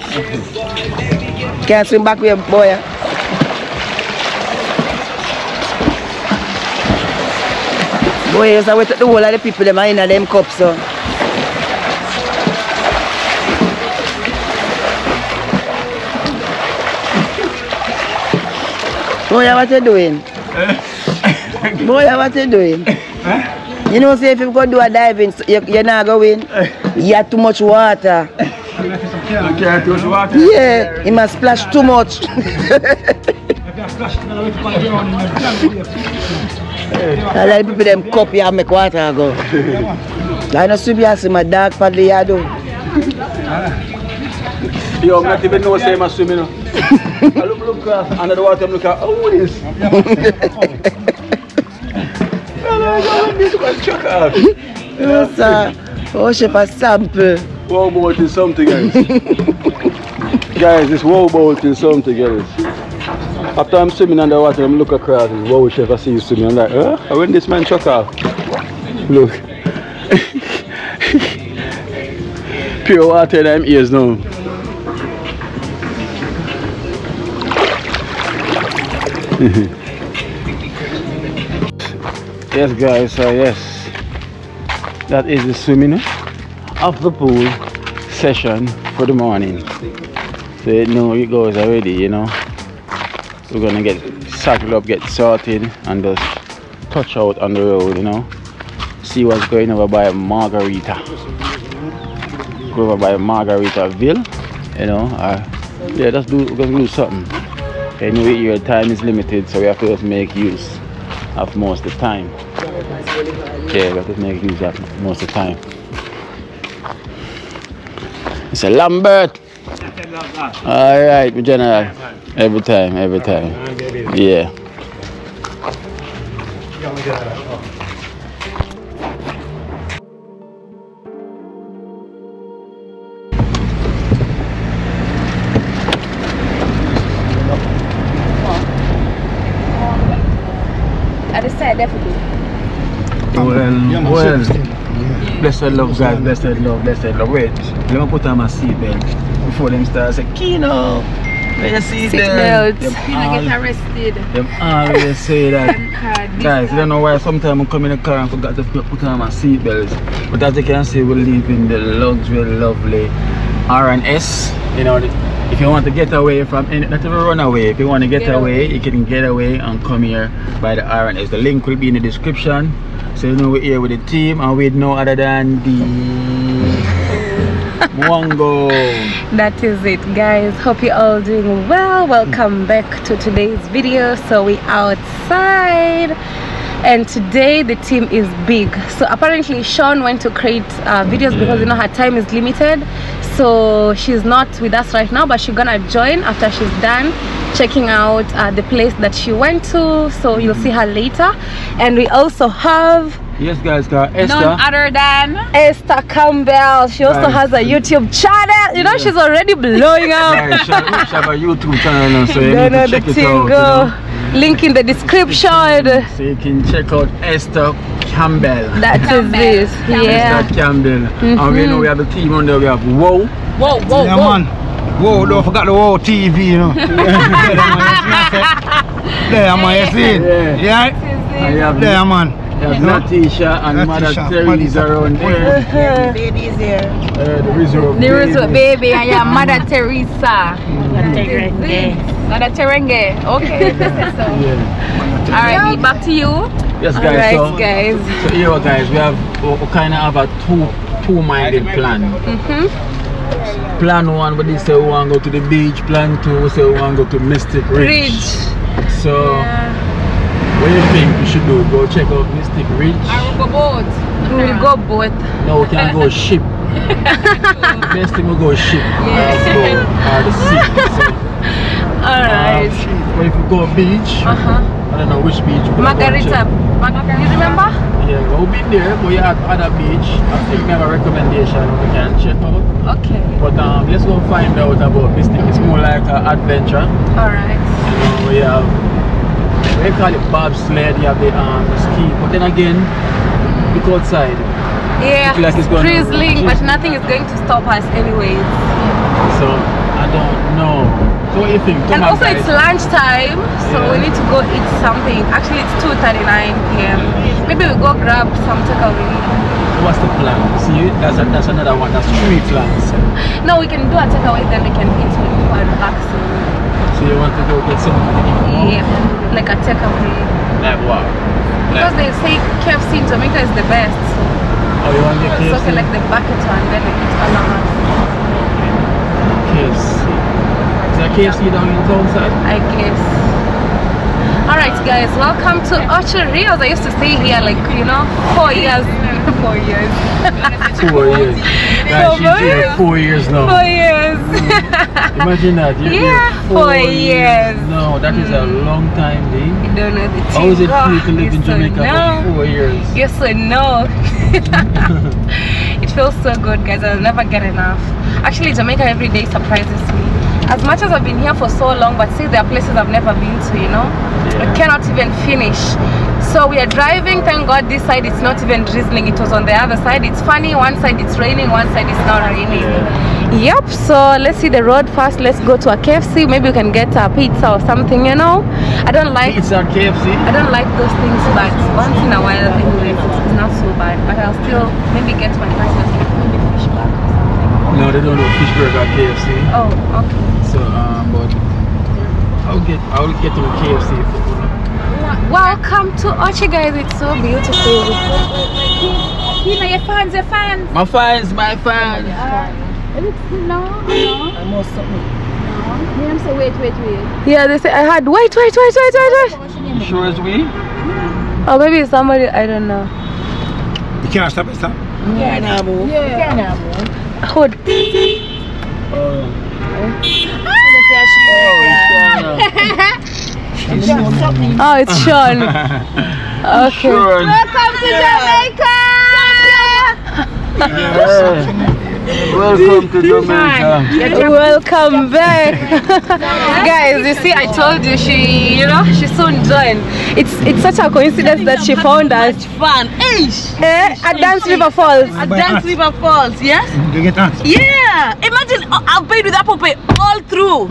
Can't swim back way, boy. Boy, you say we take the whole of the people them are in them cups, so. Boy, what you doing? Boy, what you doing? You know, say if you go do a diving, you're not going. You have too much water. Yeah, you must splash too much. A lot of people them cup you make water go. I know swim here, see my dog paddle here do. Yo, I'm not even know say I'm swimming. I look under the water, I'm looking at this. This one chuck out. No sir. Oh, chef a sample. Wow Bolt is something else. Guys, this Wow Bolt is something else. After I'm swimming underwater, I'm looking across and wow, chef, I see you swimming. I'm like, huh? When this man chuck out? Look. Pure water in them ears now. Yes guys, so yes, that is the swimming of the pool session for the morning. So you know it goes already, you know. We're gonna get saddled up, get sorted and just touch out on the road, you know. See what's going over by Margarita. Go over by Margaritaville, you know. Yeah, we're gonna do something. Anyway, your time is limited, so we have to just make use of most of the time. Yeah, we have to make use of most of the time. It's a Lambert. Alright, my general. Every time. Yeah. At the side, definitely. Well, blessed love, guys, blessed love. Wait, let me put on my seatbelt before them start say, Kino, where you see them? Kino get arrested. Them always say that. Guys, I don't know why sometimes I come in the car and forgot to put on my seatbelt. But as you can see, we live in the luxury, lovely R&S. You know, if you want to get away from any, not even run away, if you want to get away, you can get away and come here by the R&S. The link will be in the description. So you know we're here with the team and with no other than the Mwango. That is it, guys. Hope you're all doing well. Welcome back to today's video. So we're outside and today the team is big. So apparently Sean went to create videos because you know her time is limited. So she's not with us right now, but she's gonna join after she's done checking out the place that she went to. So you'll see her later. And we also have, yes guys, got Esther. None other than Esther Campbell. She also has a YouTube channel. You know, she's already blowing up. Guys, she have a YouTube channel now, so you Go need know to the check it thing, out. go. You know? Link in the description. So you can check out Esther Campbell. That is it. Yeah. Esther Campbell. And we know we have a team on there. We have Whoa. Yeah, man. Whoa, don't forget the Whoa TV, you know. There, man, you see it? Yeah. And you have There, man. Natisha and Mother Teresa around there. Baby is here. The Rizzo baby and your Mother Teresa. Mother Terenge. Okay. Alright, back to you. Yes, guys. Alright, So here, guys, we kind of have a two-minded plan. Plan one, but they say we want to go to the beach. Plan two, we say we want to go to Mystic Ridge. So, what do you think we should do? Go check out Mystic Ridge? We'll go boat. We'll go boat. No, we can go ship. Best thing we go ship. Let's go the sea. So, Alright. but if we go beach, I don't know which beach. Margarita. You remember? Yeah, we've been there, but you have other beach. I think we have a recommendation we can check out. Okay. But let's go find out about Mystic. It's more like an adventure. Alright. We have, we call it bobsled, you have the ski, but then again, look outside. Yeah, Like it's going drizzling, but nothing is going to stop us anyways. So, I don't know. So what do you think? And also it's lunchtime, so we need to go eat something. Actually it's 2:39 p.m. Maybe we go grab some takeaway. What's the plan? See, that's another one, that's 3 plans. No, we can do a takeaway, then we can eat while relaxing. So you want to go get something to eat? Yeah, like a takeaway. Like what? Because they say KFC in Jamaica is the best. Oh, you want to get KFC? So select the bucket one, then we eat all of us. KFC. Is there KFC down in town side? I guess. Alright guys, welcome to Ocho Rios. I used to stay here like, you know, 4 years. 4 years. 4 years. Guys, she's here 4 years now. 4 years. Imagine that. You're Yeah, here 4 years. No, that is a long time, dude. You don't know the How is it thing. feel to live in Jamaica for 4 years? Yes or no? It feels so good, guys. I'll never get enough. Actually, Jamaica every day surprises me. As much as I've been here for so long, but see, there are places I've never been to, you know? I cannot even finish. So we are driving, thank God this side it's not even drizzling. It was on the other side. It's funny, one side it's raining, one side it's not raining. Yep, so let's see the road first. Let's go to a KFC. Maybe we can get a pizza or something, you know? I don't like pizza, KFC. I don't like those things, but once in a while anyway, it's not so bad. But I'll still maybe get my breakfast, like maybe fish burger or something. No, they don't do fish burger at KFC. Oh, okay. So but I'll get to KFC. Welcome to Ocho, guys. It's so beautiful. You know your fans. My fans. No. I must submit. Them say wait. Yeah, they say I had wait. You sure it's we? Or maybe somebody, I don't know. You can't stop it, stop. Yeah, nah, boo. Hood. Oh, it's Sean. Okay. Sure. Welcome to Jamaica. Welcome to Jamaica. Welcome back. Guys, you see, I told you she soon joined. It's such a coincidence that she found us. Fun. At Dance River Falls. At Dance River Falls, yes? You get that? Yeah. Imagine I've paid with Apple Pay all through.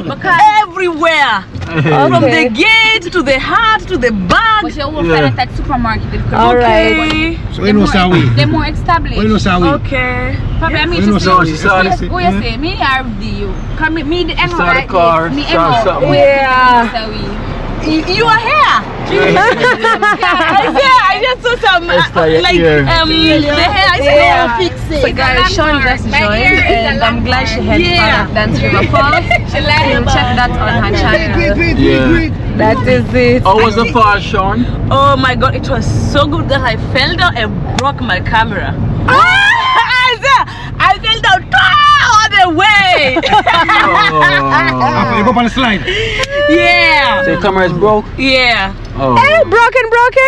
Everywhere. From the gate to the heart to the bag. But you will find it at supermarket. Alright. So you know how we? They're more established. You know how we? Okay. Probably I mean You know just how say, we? Say. go you say, me RD you. Come me the M saw the right car, there. Me saw M something. Yeah. You are here. I just saw some like the hair is so So guys, Sean just joined and I'm glad she had fun at Dance River Falls. You'll check that on her channel. Yeah. That is it. How was the fall, Sean? Oh my god, it was so good that I fell down and broke my camera. I fell down all the way. You go up on the slide. Yeah. So your camera is broke? Yeah. Oh. Hey, broken?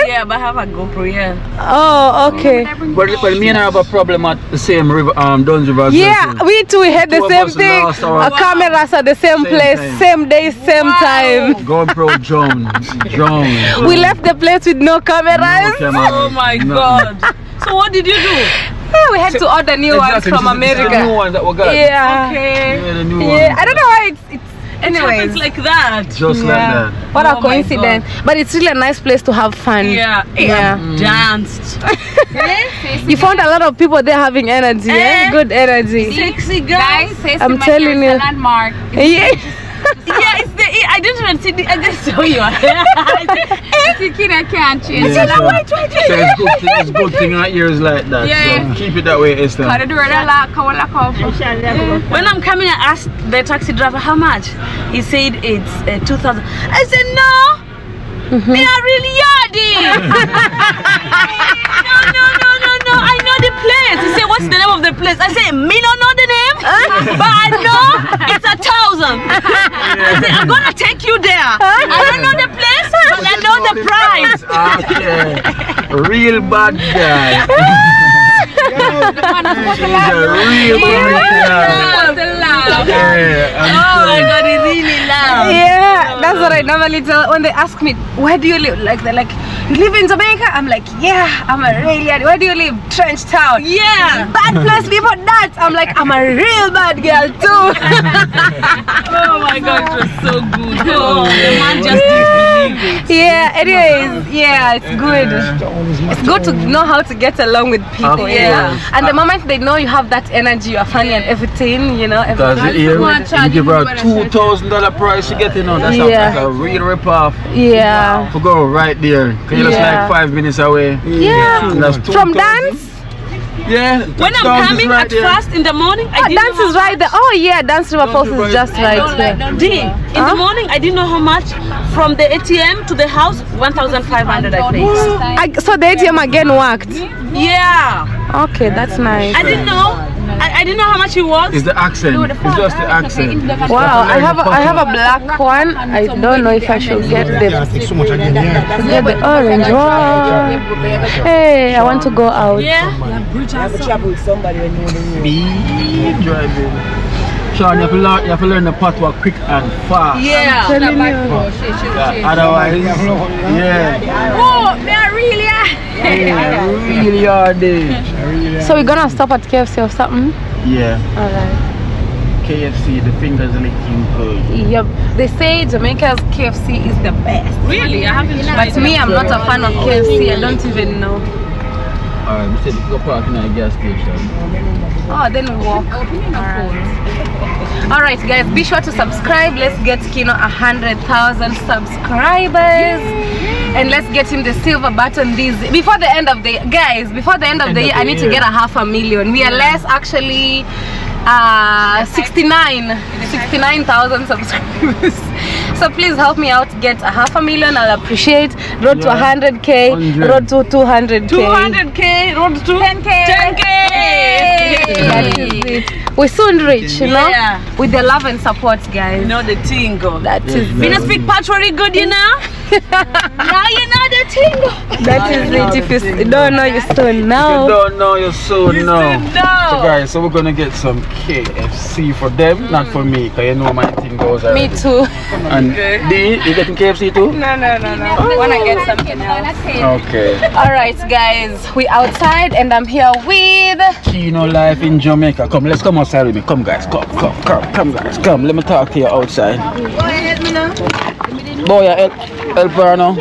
Yeah, but I have a GoPro, yeah. Oh, okay. But me and I have a problem at the same river, Duns River. Yeah, we too had the Two of same us thing. lost our- Our cameras at the same place, time. same day, same time. GoPro Jones. We left the place with no cameras. Oh my God. So what did you do? Yeah, we had to order new ones from America. The new ones that we got. Yeah. Okay. Yeah, the new Yeah, ones. I don't know why it's anyways. It's like that. Just like that. What a Oh my coincidence. But it's really a nice place to have fun. Yeah. Yeah. Danced. You found a lot of people there having energy, good energy. Sexy Guys, guys. I'm telling you. landmark. Yeah. Yeah, it's the. I didn't even see the. I just saw you. I can't change. Yeah, so it's good thing our ears like that. Yeah. So keep it that way, Esther. Got to do it a lot. When I'm coming, I asked the taxi driver how much. He said it's 2,000. I said no. Me are really yardy. No. I know the place. He said, what's the name of the place? I said, me don't know the name, but I know it's 1,000. I said, I'm gonna take you there. I don't know the place, but I know the price. Okay. Real bad guy. She's a real bad guy. Oh my God, he really loud. Yeah, that's what I normally tell when they ask me, where do you live? Like they're like, you live in Jamaica? I'm like, yeah, I'm a real yard. Where do you live? Trench Town. Yeah. Bad place before that. I'm like, I'm a real bad girl too. Oh my God, it was so good. Oh, the man just didn't believe it. Yeah, anyways, yeah, it's good. It's good to know how to get along with people. Yeah. And the moment they know you have that energy, you're funny and everything, you know. Because you give her a $2,000 price to get in on. That's like a real rip-off. Yeah. To go right there. Because you're just like 5 minutes away. Yeah. That's From dance? Yeah. When I'm coming at first in the morning, I didn't dance know is right there. Oh yeah, Dance River Falls is just right here. In the morning, I didn't know how much. From the ATM to the house, 1,500 I paid. So the ATM again worked? Yeah. Okay, that's nice. I didn't know. I didn't know how much it was. It's the accent. It's just the accent. Wow, I have a black one. I don't know if I should get the orange. Wow. Hey, I want to go out. Yeah. Me driving. Sean, you have to learn the patois quick and fast. Yeah. Otherwise, yeah. Oh, me are really. Really hard day. So we're gonna stop at KFC or something? Yeah. Alright. KFC, the fingers licking good. Yep. They say Jamaica's KFC is the best. Really? I haven't tried. But me, I'm not a fan of KFC. I don't even know. Alright, we said go park in a gas station. Oh, then we walk. Alright guys, be sure to subscribe. Let's get Kino 100,000 subscribers. And let's get him the silver button before the end of the guys, before the end of the year. I need to get 500,000. We are less actually 69,000 subscribers. So please help me out get 500,000. I'll appreciate. Road to 100k, road to 200k. 200k, road to 10k. 10k. That is it. We're soon rich, you know, with the love and support, guys. You know the tingle. That is it. You speak Patrick good, you know? Now you know the tingle. That is it. If you don't know, you soon know. If you don't know, you soon know. Soon know. So guys, so we're gonna get some KFC for them, not for me, because you know my thing goes already. Me too. And D, you getting KFC too? No. I wanna get something else. Okay. Alright guys, we outside and I'm here with Kino life in Jamaica. Come, let's come outside with me. Come guys, come guys, come. Let me talk to you outside. Boy, help me now. Boy, help her now.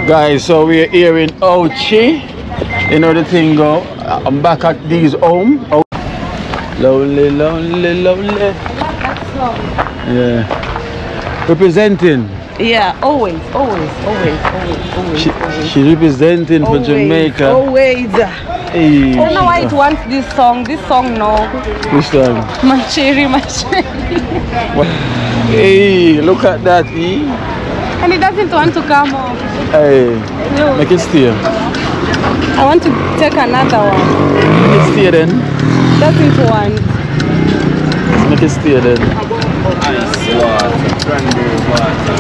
Guys, so we're here in Ocho. You know the thing go. I'm back at these home. Oh. Lonely. Yeah. Representing. Yeah, always. She's representing for Jamaica. Always. Hey. I don't know why it wants this song. This song, no. Which time? My cherry. Hey, look at that, eh? And it doesn't want to come off. Hey, No. make it stay. I want to take another one. Make it stay then. Doesn't want. Make it stay then.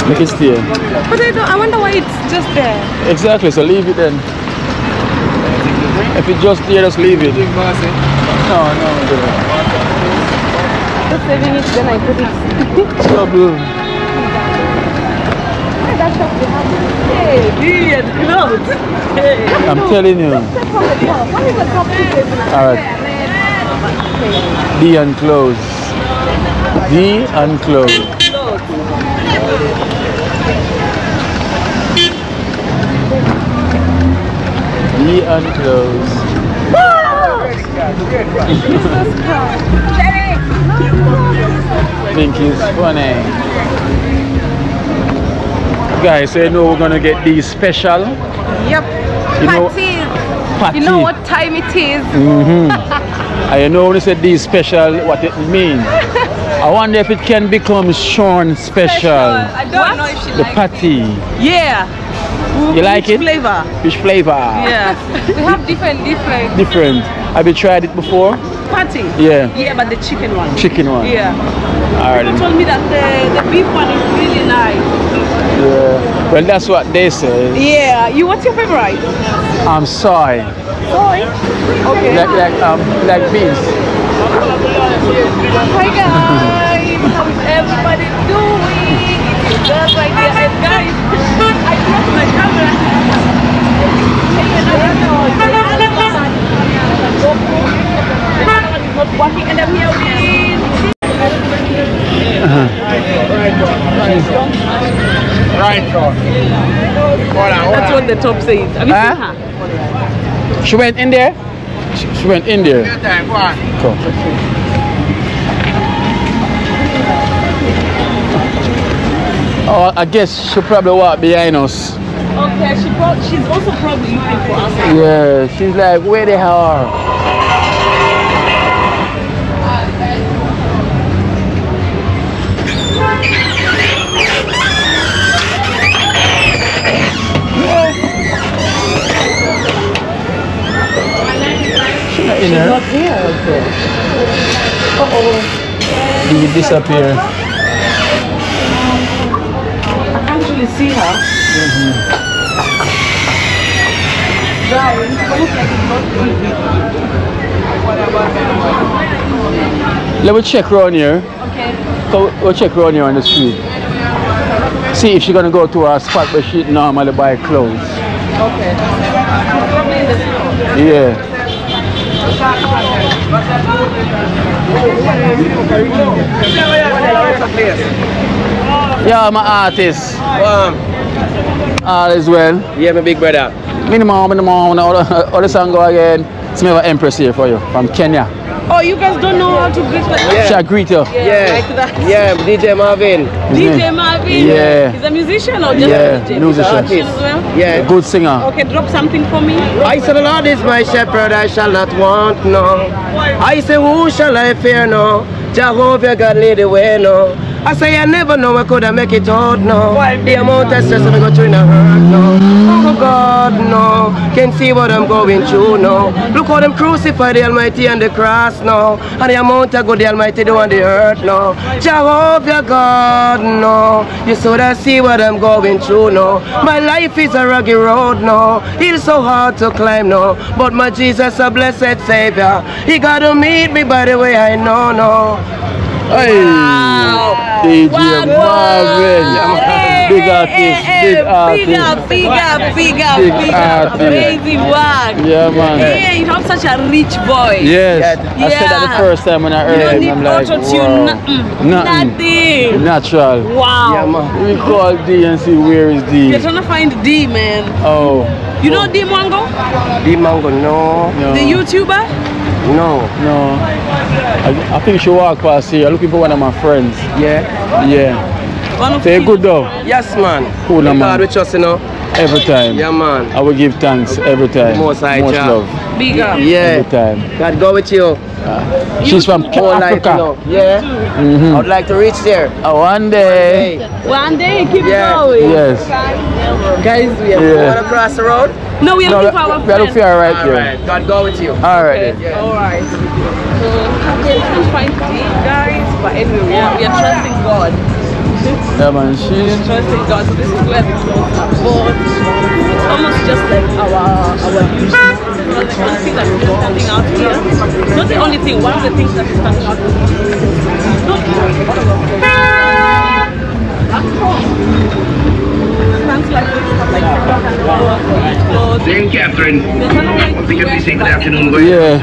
Make it stay. But I wonder why it's just there. Exactly, so leave it then. If it's just there, just leave it. No. Just saving it, then I put it. Trouble. Hey, clothes. I'm telling you. Alright. D and close. D and close. D and close. Think it's funny. Guys, so you know we're gonna get these special. Yep. Patties. You know what time it is. And you know when you say these special, what it means. I wonder if it can become Sean special. I don't know if she the likes patty. Yeah. You like it? Flavor. Fish flavor. Yeah. We have different. Different. Have you tried it before? Patty. Yeah. Yeah, but the chicken one. Chicken one. Yeah. Alright. People told me that the beef one is really nice. Yeah. Well, that's what they say. Yeah. What's your favorite? I'm soy. Soy. Okay. Like beans. Hi guys, how's everybody doing? It's just right here. And guys, I dropped my camera. Not working, and I'm here with. That's what the top says. Have you seen her? She went in there? She went in there. Cool. Oh, I guess she probably walked behind us. Okay, she's also probably looking for us. Yeah, she's like, where they are? She's not here. Uh-oh. Did you disappear? I can't really see her. Let me check around here. Okay. So we'll check around here on the street. See if she's gonna go to a spot where she normally buy clothes. Okay. Probably in the store. Yeah. Yeah, I'm an artist. All is well. Yeah, my big brother. Minimum, all the song go again. It's me Empress here for you from Kenya. Oh, you guys don't know how to greet like that? Yeah. Shall I greet you? Yeah. Like that. Yeah, DJ Marvin. DJ Marvin? Yeah. He's a musician or just Yeah, a DJ? musician. Musician as well? Yeah. Good singer. Okay, drop something for me. I said the Lord is my shepherd, I shall not want no. I say who shall I fear no? Jehovah God lead the way no. I say I never know I could have make it out no. The amount of stress I go through in a hurt no. Oh God no, can see what I'm going through no. Look how them crucify the Almighty on the cross no. And the amount of good the Almighty do on the earth no. Jehovah God no, you should have see what I'm going through no. My life is a rugged road no. It's so hard to climb no. But my Jesus a blessed Savior. He gotta meet me by the way I know no. Hey, Wow. DJ Wow. Marvin. Hey, Big hey, artist, hey, big artist. Big up. Big artist. Amazing work. Yeah, man. Yeah, you have such a rich voice. Yes, I said that the Yeah. first time when I You heard don't him. need I'm like, auto-tune, wow. nothing. Natural. Wow. Yeah, man. We call D and see where is D. You're trying to find D, man. Oh. You know D Mango? The mango no. No. The YouTuber? No. No. I think she walked past here looking for one of my friends. Yeah. Yeah. One of Say his- good though. Yes man. Cool, God man. we trust you know. Every time. Yeah man. I will give thanks every time. Most high Much job. love. Big up. Yeah. Every time. God go with you. She's from Whole life, Africa. you know. Yeah. I would like to reach there. One day. Hey. One day, keep Yeah. going. Yes. Guys, we are Yeah. going across the road. No, we're looking for our We're friend. looking for her right here. Alright, God go with you. Alright. Alright. So, we can't find these guys, but anyway, we are trusting God. Yeah, man, We are trusting God. So this is where the clothes are bought. It's almost just like our usual. Because the only thing that is standing out here, not the only thing, one of the things that is standing out Dame Catherine, good afternoon. Yeah.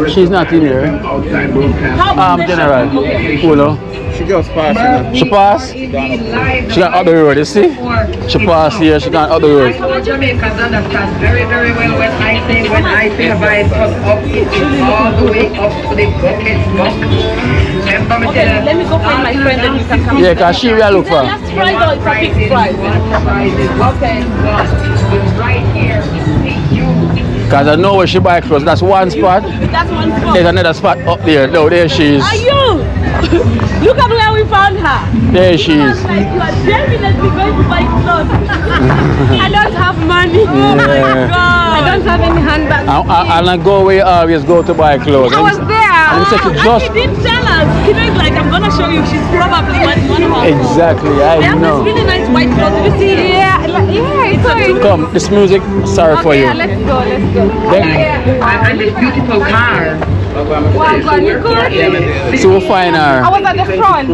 She's not in here. General. Ulo. She just passed. She passed? She got up the road, you see? She passed here, she got up the road. Jamaicans understand very, very well when I say the vibe from up, it's all the way up to the bucket box. Okay, let me go find my friend and you can come. Yeah, because she will look for. Just fries or it's a fixed price? Okay. Right here, Because I know where she buy clothes. That's one spot. That's one spot. There's another spot up there. No, there she is. Are you? Look at where we found her. There she is. Like you are definitely going to buy clothes. I don't have money. Oh my God. I don't have any handbags. And I go where you always go to buy clothes. I was there. And she just... She didn't tell us. She was like, I'm going to show you. She's probably one of our Exactly, They I have know. this really nice white clothes. Did you see it? Yeah, it's so Come, this music, sorry for you. Yeah, let's go. and this beautiful car. Wow, God, you good? So we'll find her. I was at the front.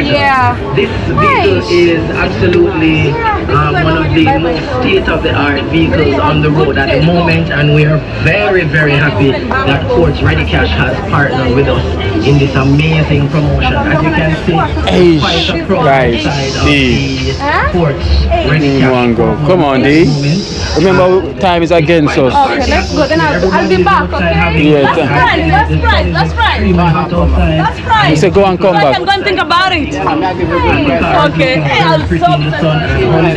Yeah. This vehicle is absolutely one of the most state-of-the-art vehicles on the road at the moment, and we are very, very happy that Quartz Ready Cash has partnered with us in this amazing promotion. As you can see, quite a pro guys, side of see. the Quartz Ready Cash. Come on, D. Remember, time is against us. Okay, let's go. Then I'll be back, okay? Yeah, That's right. That's right. That's right. you say go and come Right, back. I'm going to think about it. Okay. Hey, I'm so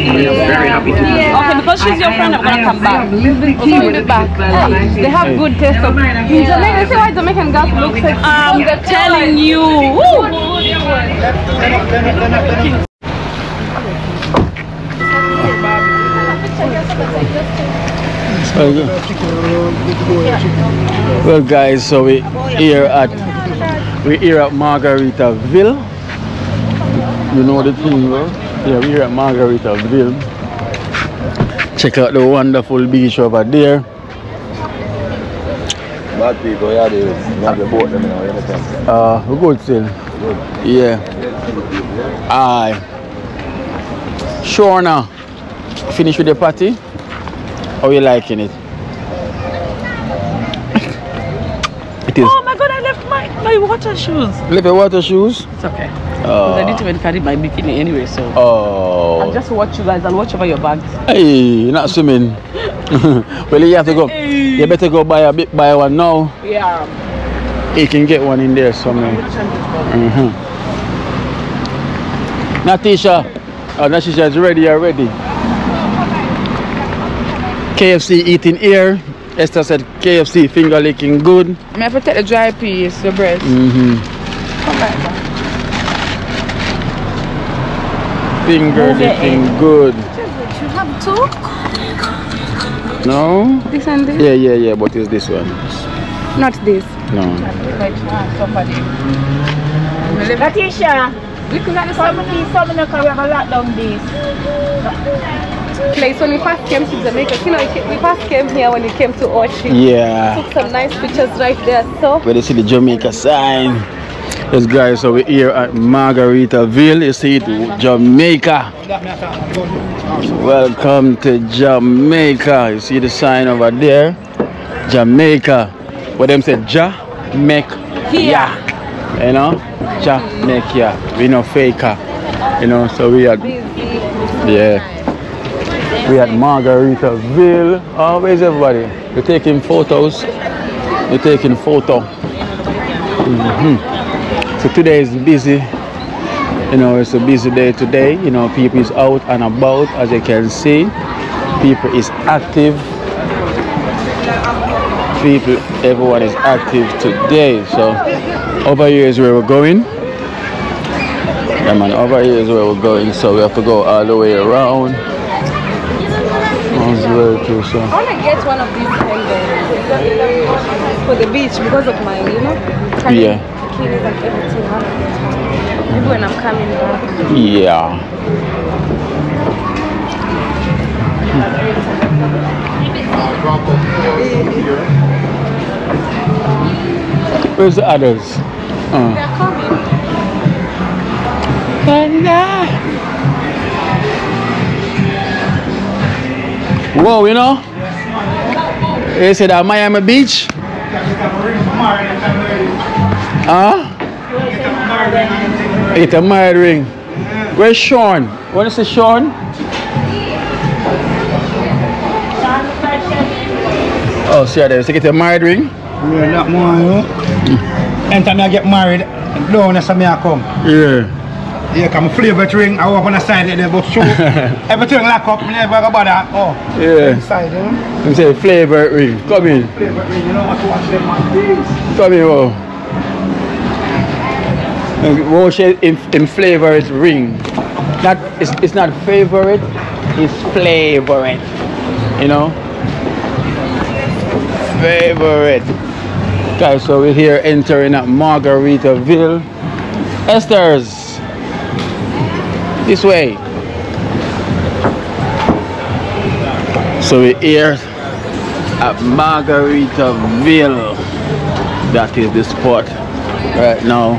Very happy to Okay, because she's your friend, I'm going to come back. Okay, we'll be back. They have good taste of in Jamaica. See why Jamaican girls look sexy? I'm telling you. Woo. Well, guys, so we're here at Margaritaville. You know the thing, bro? Yeah, we're here at Margaritaville. Check out the wonderful beach over there. Bad people, yeah, they have the boat them now, you understand? We're good still. Yeah. Aye. Sure now. Finish with the party? How you liking it? It is. Oh my God, I left my water shoes. Left your water shoes? It's okay. Because I didn't even carry my bikini anyway, so. Oh. I'll just watch you guys. I'll watch over your bags. Hey, not swimming. Well, you have to go. You better go buy one now. Yeah. You can get one in there somewhere. Natisha. Oh, Natisha is ready already. KFC eating here. Esther said KFC finger licking good. I have to take the dry piece, the breast. Finger licking good. You have two? No? This and this? Yeah, but it's this one. Not this. No. Latisha, We could have some of these, some of them can have a lot down this. place when we first came to Jamaica. You know, we first came here when we came to Ocho. Yeah. Took some nice pictures right there. So Where you see the Jamaica sign. Yes, guys, so we're here at Margaritaville. You see it, Jamaica. Welcome to Jamaica. You see the sign over there, Jamaica. What them say, Jamaica. You know, Jamaica. We no faker. You know, so we are. Yeah. We at Margaritaville. Oh, where's everybody? We're taking photos. We're taking photo. So today is busy. You know, it's a busy day today. You know, people is out and about, as you can see. People is active. Everyone is active today. So over here is where we're going. Yeah, man, over here is where we're going. So we have to go all the way around. As well too, so. I want to get one of these for the beach because of my, you know, Yeah. bikinis and everything. I want to get one. Maybe when I'm coming back. Yeah. Where's the others? They're coming. Whoa, you know? You said that Miami Beach? Huh? It's a married ring. Where's Sean? What is it, Sean? Oh, see there. So get a married ring? Yeah, that more, you know. Anytime I get married, down that's me I come. Yeah. Yeah, come flavor ring, I walk on the side there, but show everything lock up, me never go bother. Oh, yeah. Inside, you know. You say flavor ring. Come in. Flavor ring, you know what to watch them on things. Come in, oh. What in flavor ring. Not it's not favorite, it's flavorite. You know? Favorite. Guys, so we're here entering at Margaritaville. Esther's. This way. So we're here at Margaritaville. That is the spot right now.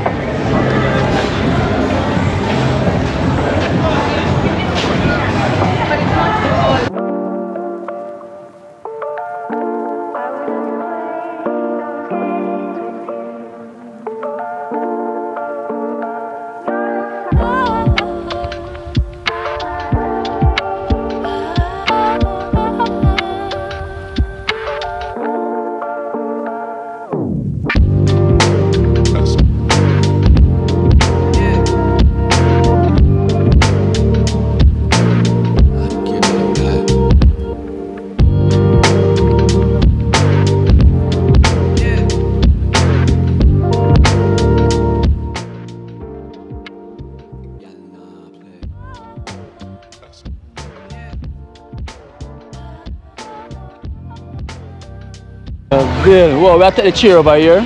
Bill, whoa, we have to take the chair over here.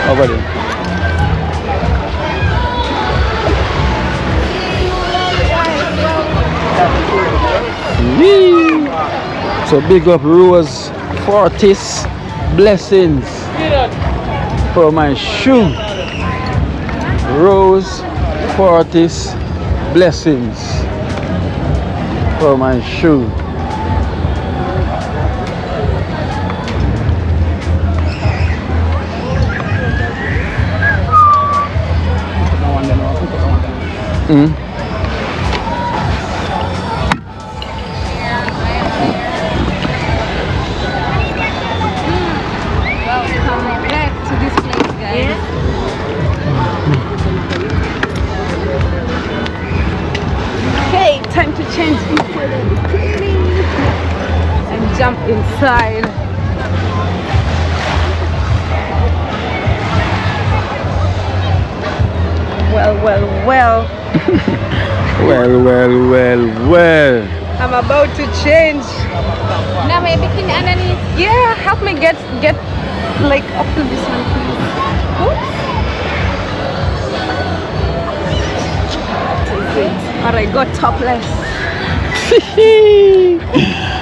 Over there. Whee! So big up Rose Fortis blessings for my shoe. Rose Fortis blessings for my shoe. Welcome back to this place, guys. Okay, time to change and jump inside. Well. Well. I'm about to change. Now my bikini underneath. Yeah, help me get like up to this one, please. Oops. Alright, go topless.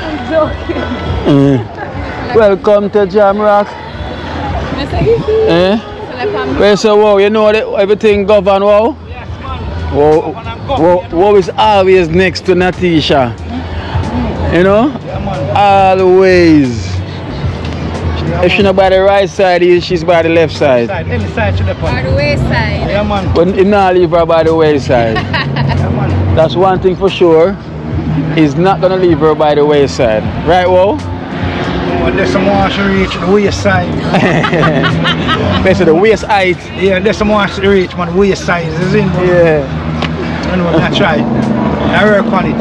I'm joking. Welcome to Jamrock. Where so wow, you know that everything govern wow? Wow is always next to Natisha. You know? Always. If she's not by the right side, she's by the left side. Any side to the point. By the wayside. Yeah, man. But you not leave her by the wayside. That's one thing for sure. He's not gonna leave her by the wayside. Right, wow? But there's some more to reach the waist side. There's the waist height. Yeah, there's some more to reach, man. The waist size is in. Yeah. I know, I try. I work on it.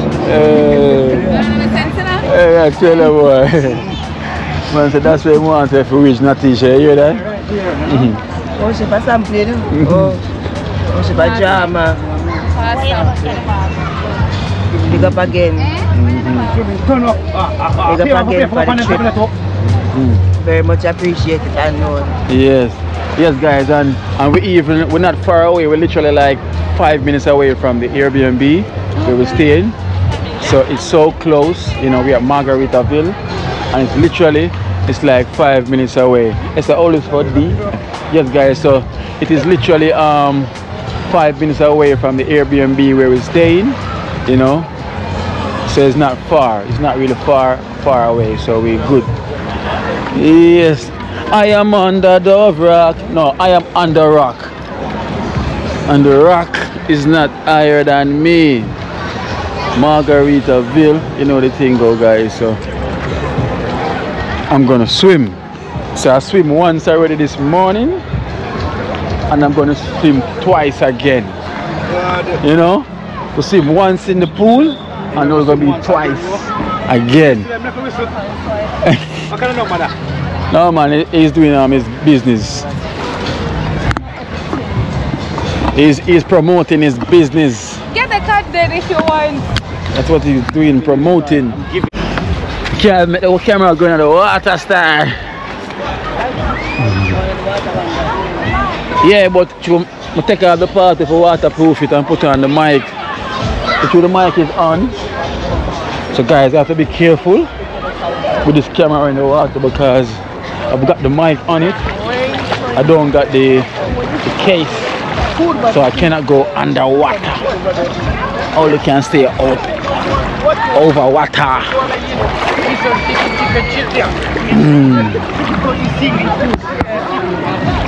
I tell you boy. Man, so that's what I want if we reach Natisha. You hear that? Oh, she pass some play, oh, she pass drama. Pick up again. Turn up. Big up again for the trip. Very much appreciated and known. Yes. Yes, guys, and we're not far away. We're literally like 5 minutes away from the Airbnb where we're staying. So it's so close. You know, we're at Margaritaville, and it's literally like 5 minutes away. It's the oldest hot D. Yes, guys. So it is literally 5 minutes away from the Airbnb where we're staying. You know, so it's not far. It's not really far away. So we're good. Yes. I am under the rock. No, I am under rock. And the rock is not higher than me. Margaritaville, you know the thing go, guys. So I'm gonna swim. So I swim once already this morning, and I'm gonna swim twice again. You know, to swim once in the pool, and it's gonna be twice again. No man, he's doing his business. He's promoting his business. Get the card then if you want. That's what he's doing, promoting. Can't make the camera going on the water star. Yeah, but you take out the part of waterproof it and put on the mic. The mic is on. So guys, I have to be careful with this camera in the water because I've got the mic on it. I don't got the case, so I cannot go underwater. Only can stay out over water.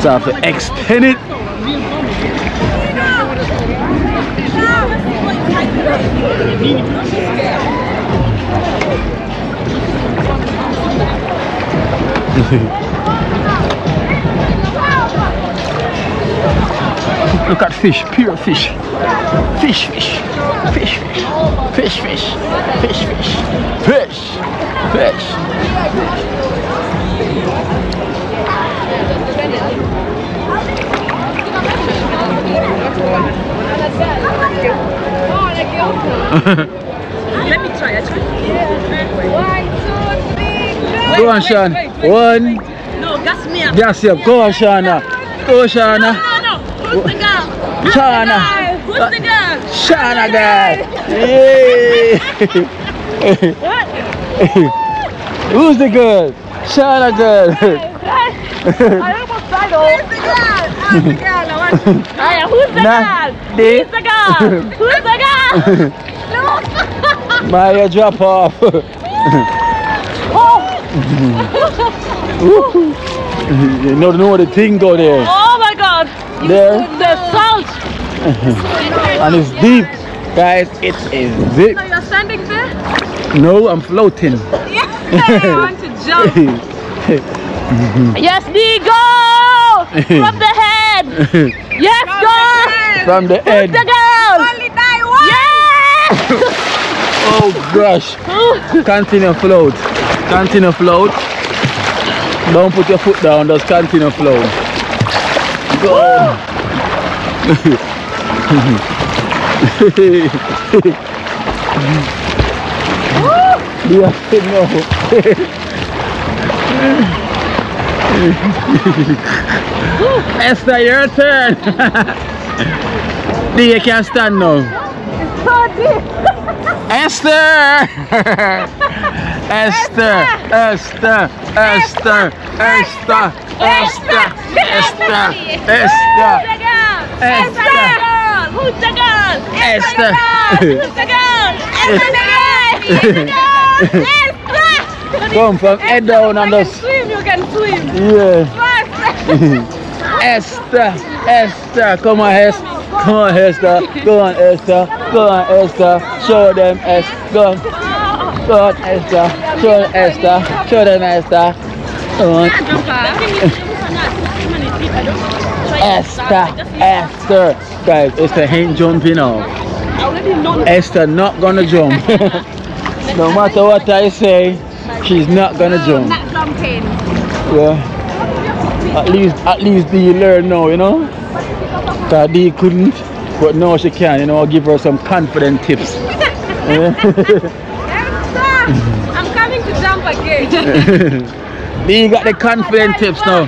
So I have to extend it. Look at fish, pure fish. Fish, fish, fish, fish, fish, fish, fish, fish, fish, fish. Let me try. Go on, Sean. One. No, gas me up. Gas you up. Go on, Shana. Go, Shana. No. Who's the girl? Shana. Who's the girl? Shana girl. Yay. What? Who's the girl? Shana girl. I almost tried off. Who's the girl? Who's the girl? Who's the girl? Who's the girl? Who's the girl? Look. Maya, drop off. You know the thing go there. Oh my God! There. The salt. And it's deep, guys. It is deep. So you're standing there? No, I'm floating. Yeah. I want to jump. Yes, D, go! From the head. Yes, go! From the head. The girl. Only die once. Yes! Oh gosh. Continue float. Continue float. Don't put your foot down, just continue float. Go. Esther, your turn. You can't stand now. Esther! Esther! Esther! Esther! Esther! Esther! Esther! Esther! Esther! Who's the girl? Esther! Who's the girl? Esther! Come from head down and just Swim, you can swim. yeah. Esther! Esther! Come on, Esther! Come on, Esther! Go on, Esther! Go on, Esther! Show them, Esther! Go on, Esther! Show them, Esther! Show them, Esther! Come on. Esther! Esther! Guys, Esther ain't jumping now. Esther not gonna jump. No matter what I say, she's not gonna jump. Not jumping. Yeah. At least Dee learn now, you know? Cause Dee couldn't, but now she can, you know, I'll give her some confident tips. Yeah. I'm coming to jump again. You got the confident tips now.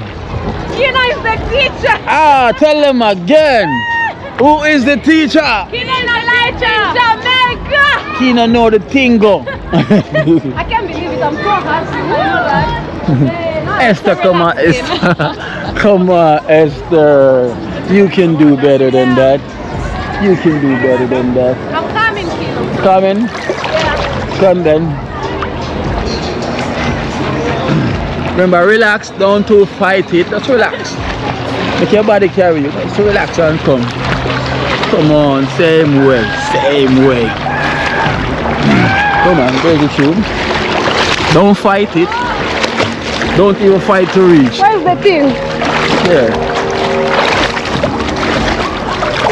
Kino is the teacher. Ah, tell them again. Who is the teacher? Kino is the teacher. Jamaica. Kino know the tingo. I can't believe it. I'm so happy. You know that? Esther, come on, Esther. Come on, Esther. You can do better than that. You can do better than that. I'm coming, Kino. Coming? Yeah. Come then. Remember, relax, don't too fight it, just relax. Make your body carry you, just relax and come. Come on, same way, same way. Come on, there's the tube. Don't fight it. Don't even fight to reach. Where's the thing? Yeah.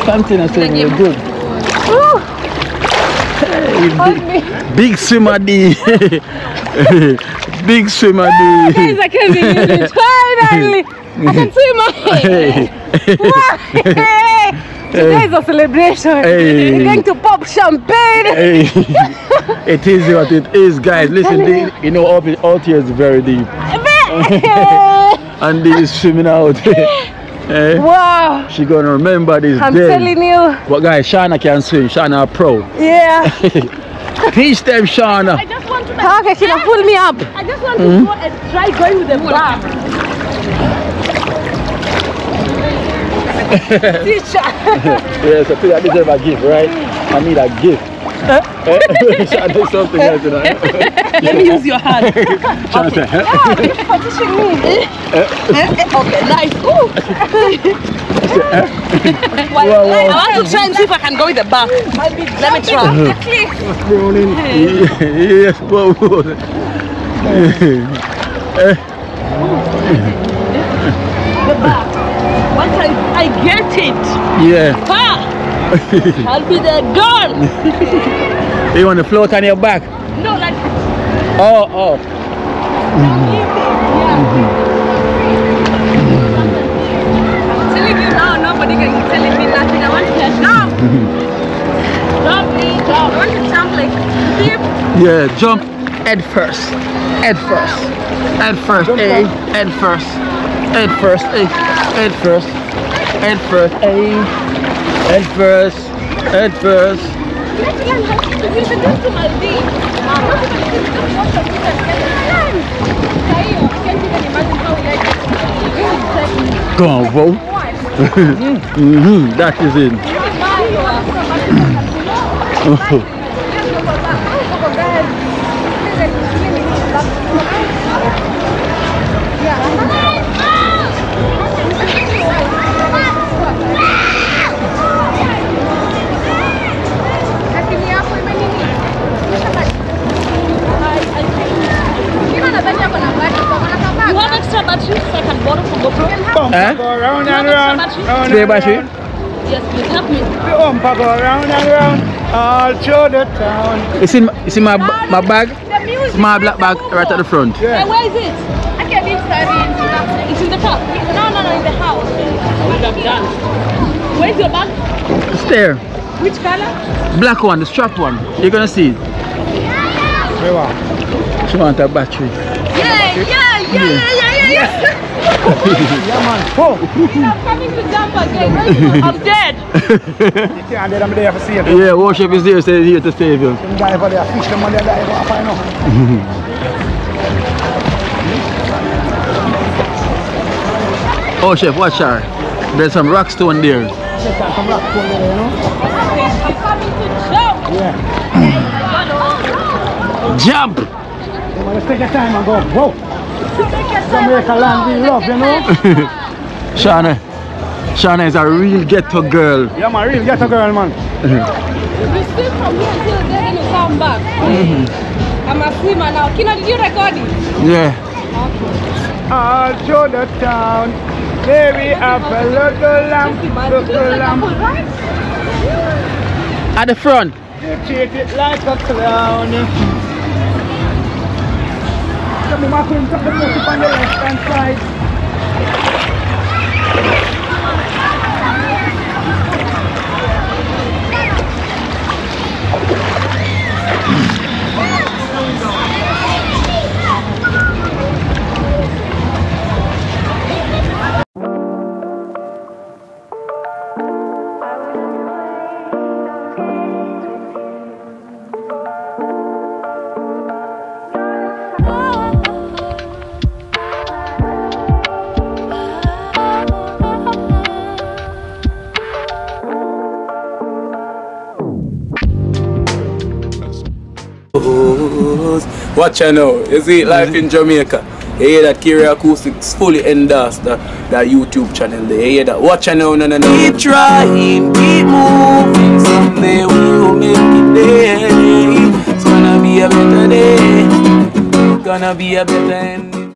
Continue saying you're good. Hey, big swimmer D. Big swimmer D. Guys, I can't believe it. Finally! I can swim. Today is a celebration. Hey. We're going to pop champagne. Hey. It is what it is, guys. Listen, you know, out here is very deep. And this is swimming out. Hey. Wow. She gonna remember this I'm day. telling you. But guys, Shana can swim. Shana pro. Yeah. Teach them, Shana. I just want to. Okay, Kina, pull me up. I just want to go and try going with the bar. Teacher. Yes, I think I deserve a gift, right? I need a gift. Shana, something else, you know. Let me use your hand. Shana, Okay. say, You're pushing me. Okay, nice. Well, Wow, wow. I want to try and see if I can go with the back. Let me try. Yes, whoa, whoa. The back. Once I get it, Yeah. I'll be the girl. You want to float on your back? No, like. Oh. Telling you now, nobody can tell me nothing. I want to jump. Jump, please, jump. I want to jump like deep. Yeah, jump head first. Head first. Head first, A. Head first. Head first, A. Head first. Head first, A. Head first. Head first. Go on, Bo. That is it. You have extra batteries so I can borrow from Botro? Go round and round. Spare battery? Yes, please help me. The umpa go round and round all through the town. You see my bag? Small black bag right at the front. Yeah. Hey, where is it? I can't even study. It's in the car. No, in the house. What have done? Where's your bag? It's there. Which color? Black one, the strap one. You're gonna see it. Where are? She want a battery. Yeah. Yeah, man. Oh. I'm coming to jump again. I'm dead. You can't let them there for save you. Yeah, worship is there, so here to save you. Some guy over there, fish them on there, guy over find out. Oh, chef, watch her. There's some rock stone there. Some rock stone there, you know? I'm coming to jump. Yeah. Jump! You want to take your time and go, whoa. Jamaica land we love, you know? Shana is a real ghetto girl. Yeah, man, real ghetto girl, man. You swim from here until then you come back. I'm a swimmer now. Kina, did you record it? Yeah. All through the town, there we have a little lamp. At the front. You treat it like a clown. Come on, my friend, put the music on the left hand side. Watch out now. You see life in Jamaica. You hear that Kiri Acoustics fully endorsed that YouTube channel there. You hear that? Watch out now, no. Keep trying, keep moving. Someday we will make it there. It's gonna be a better day. Gonna be a better end.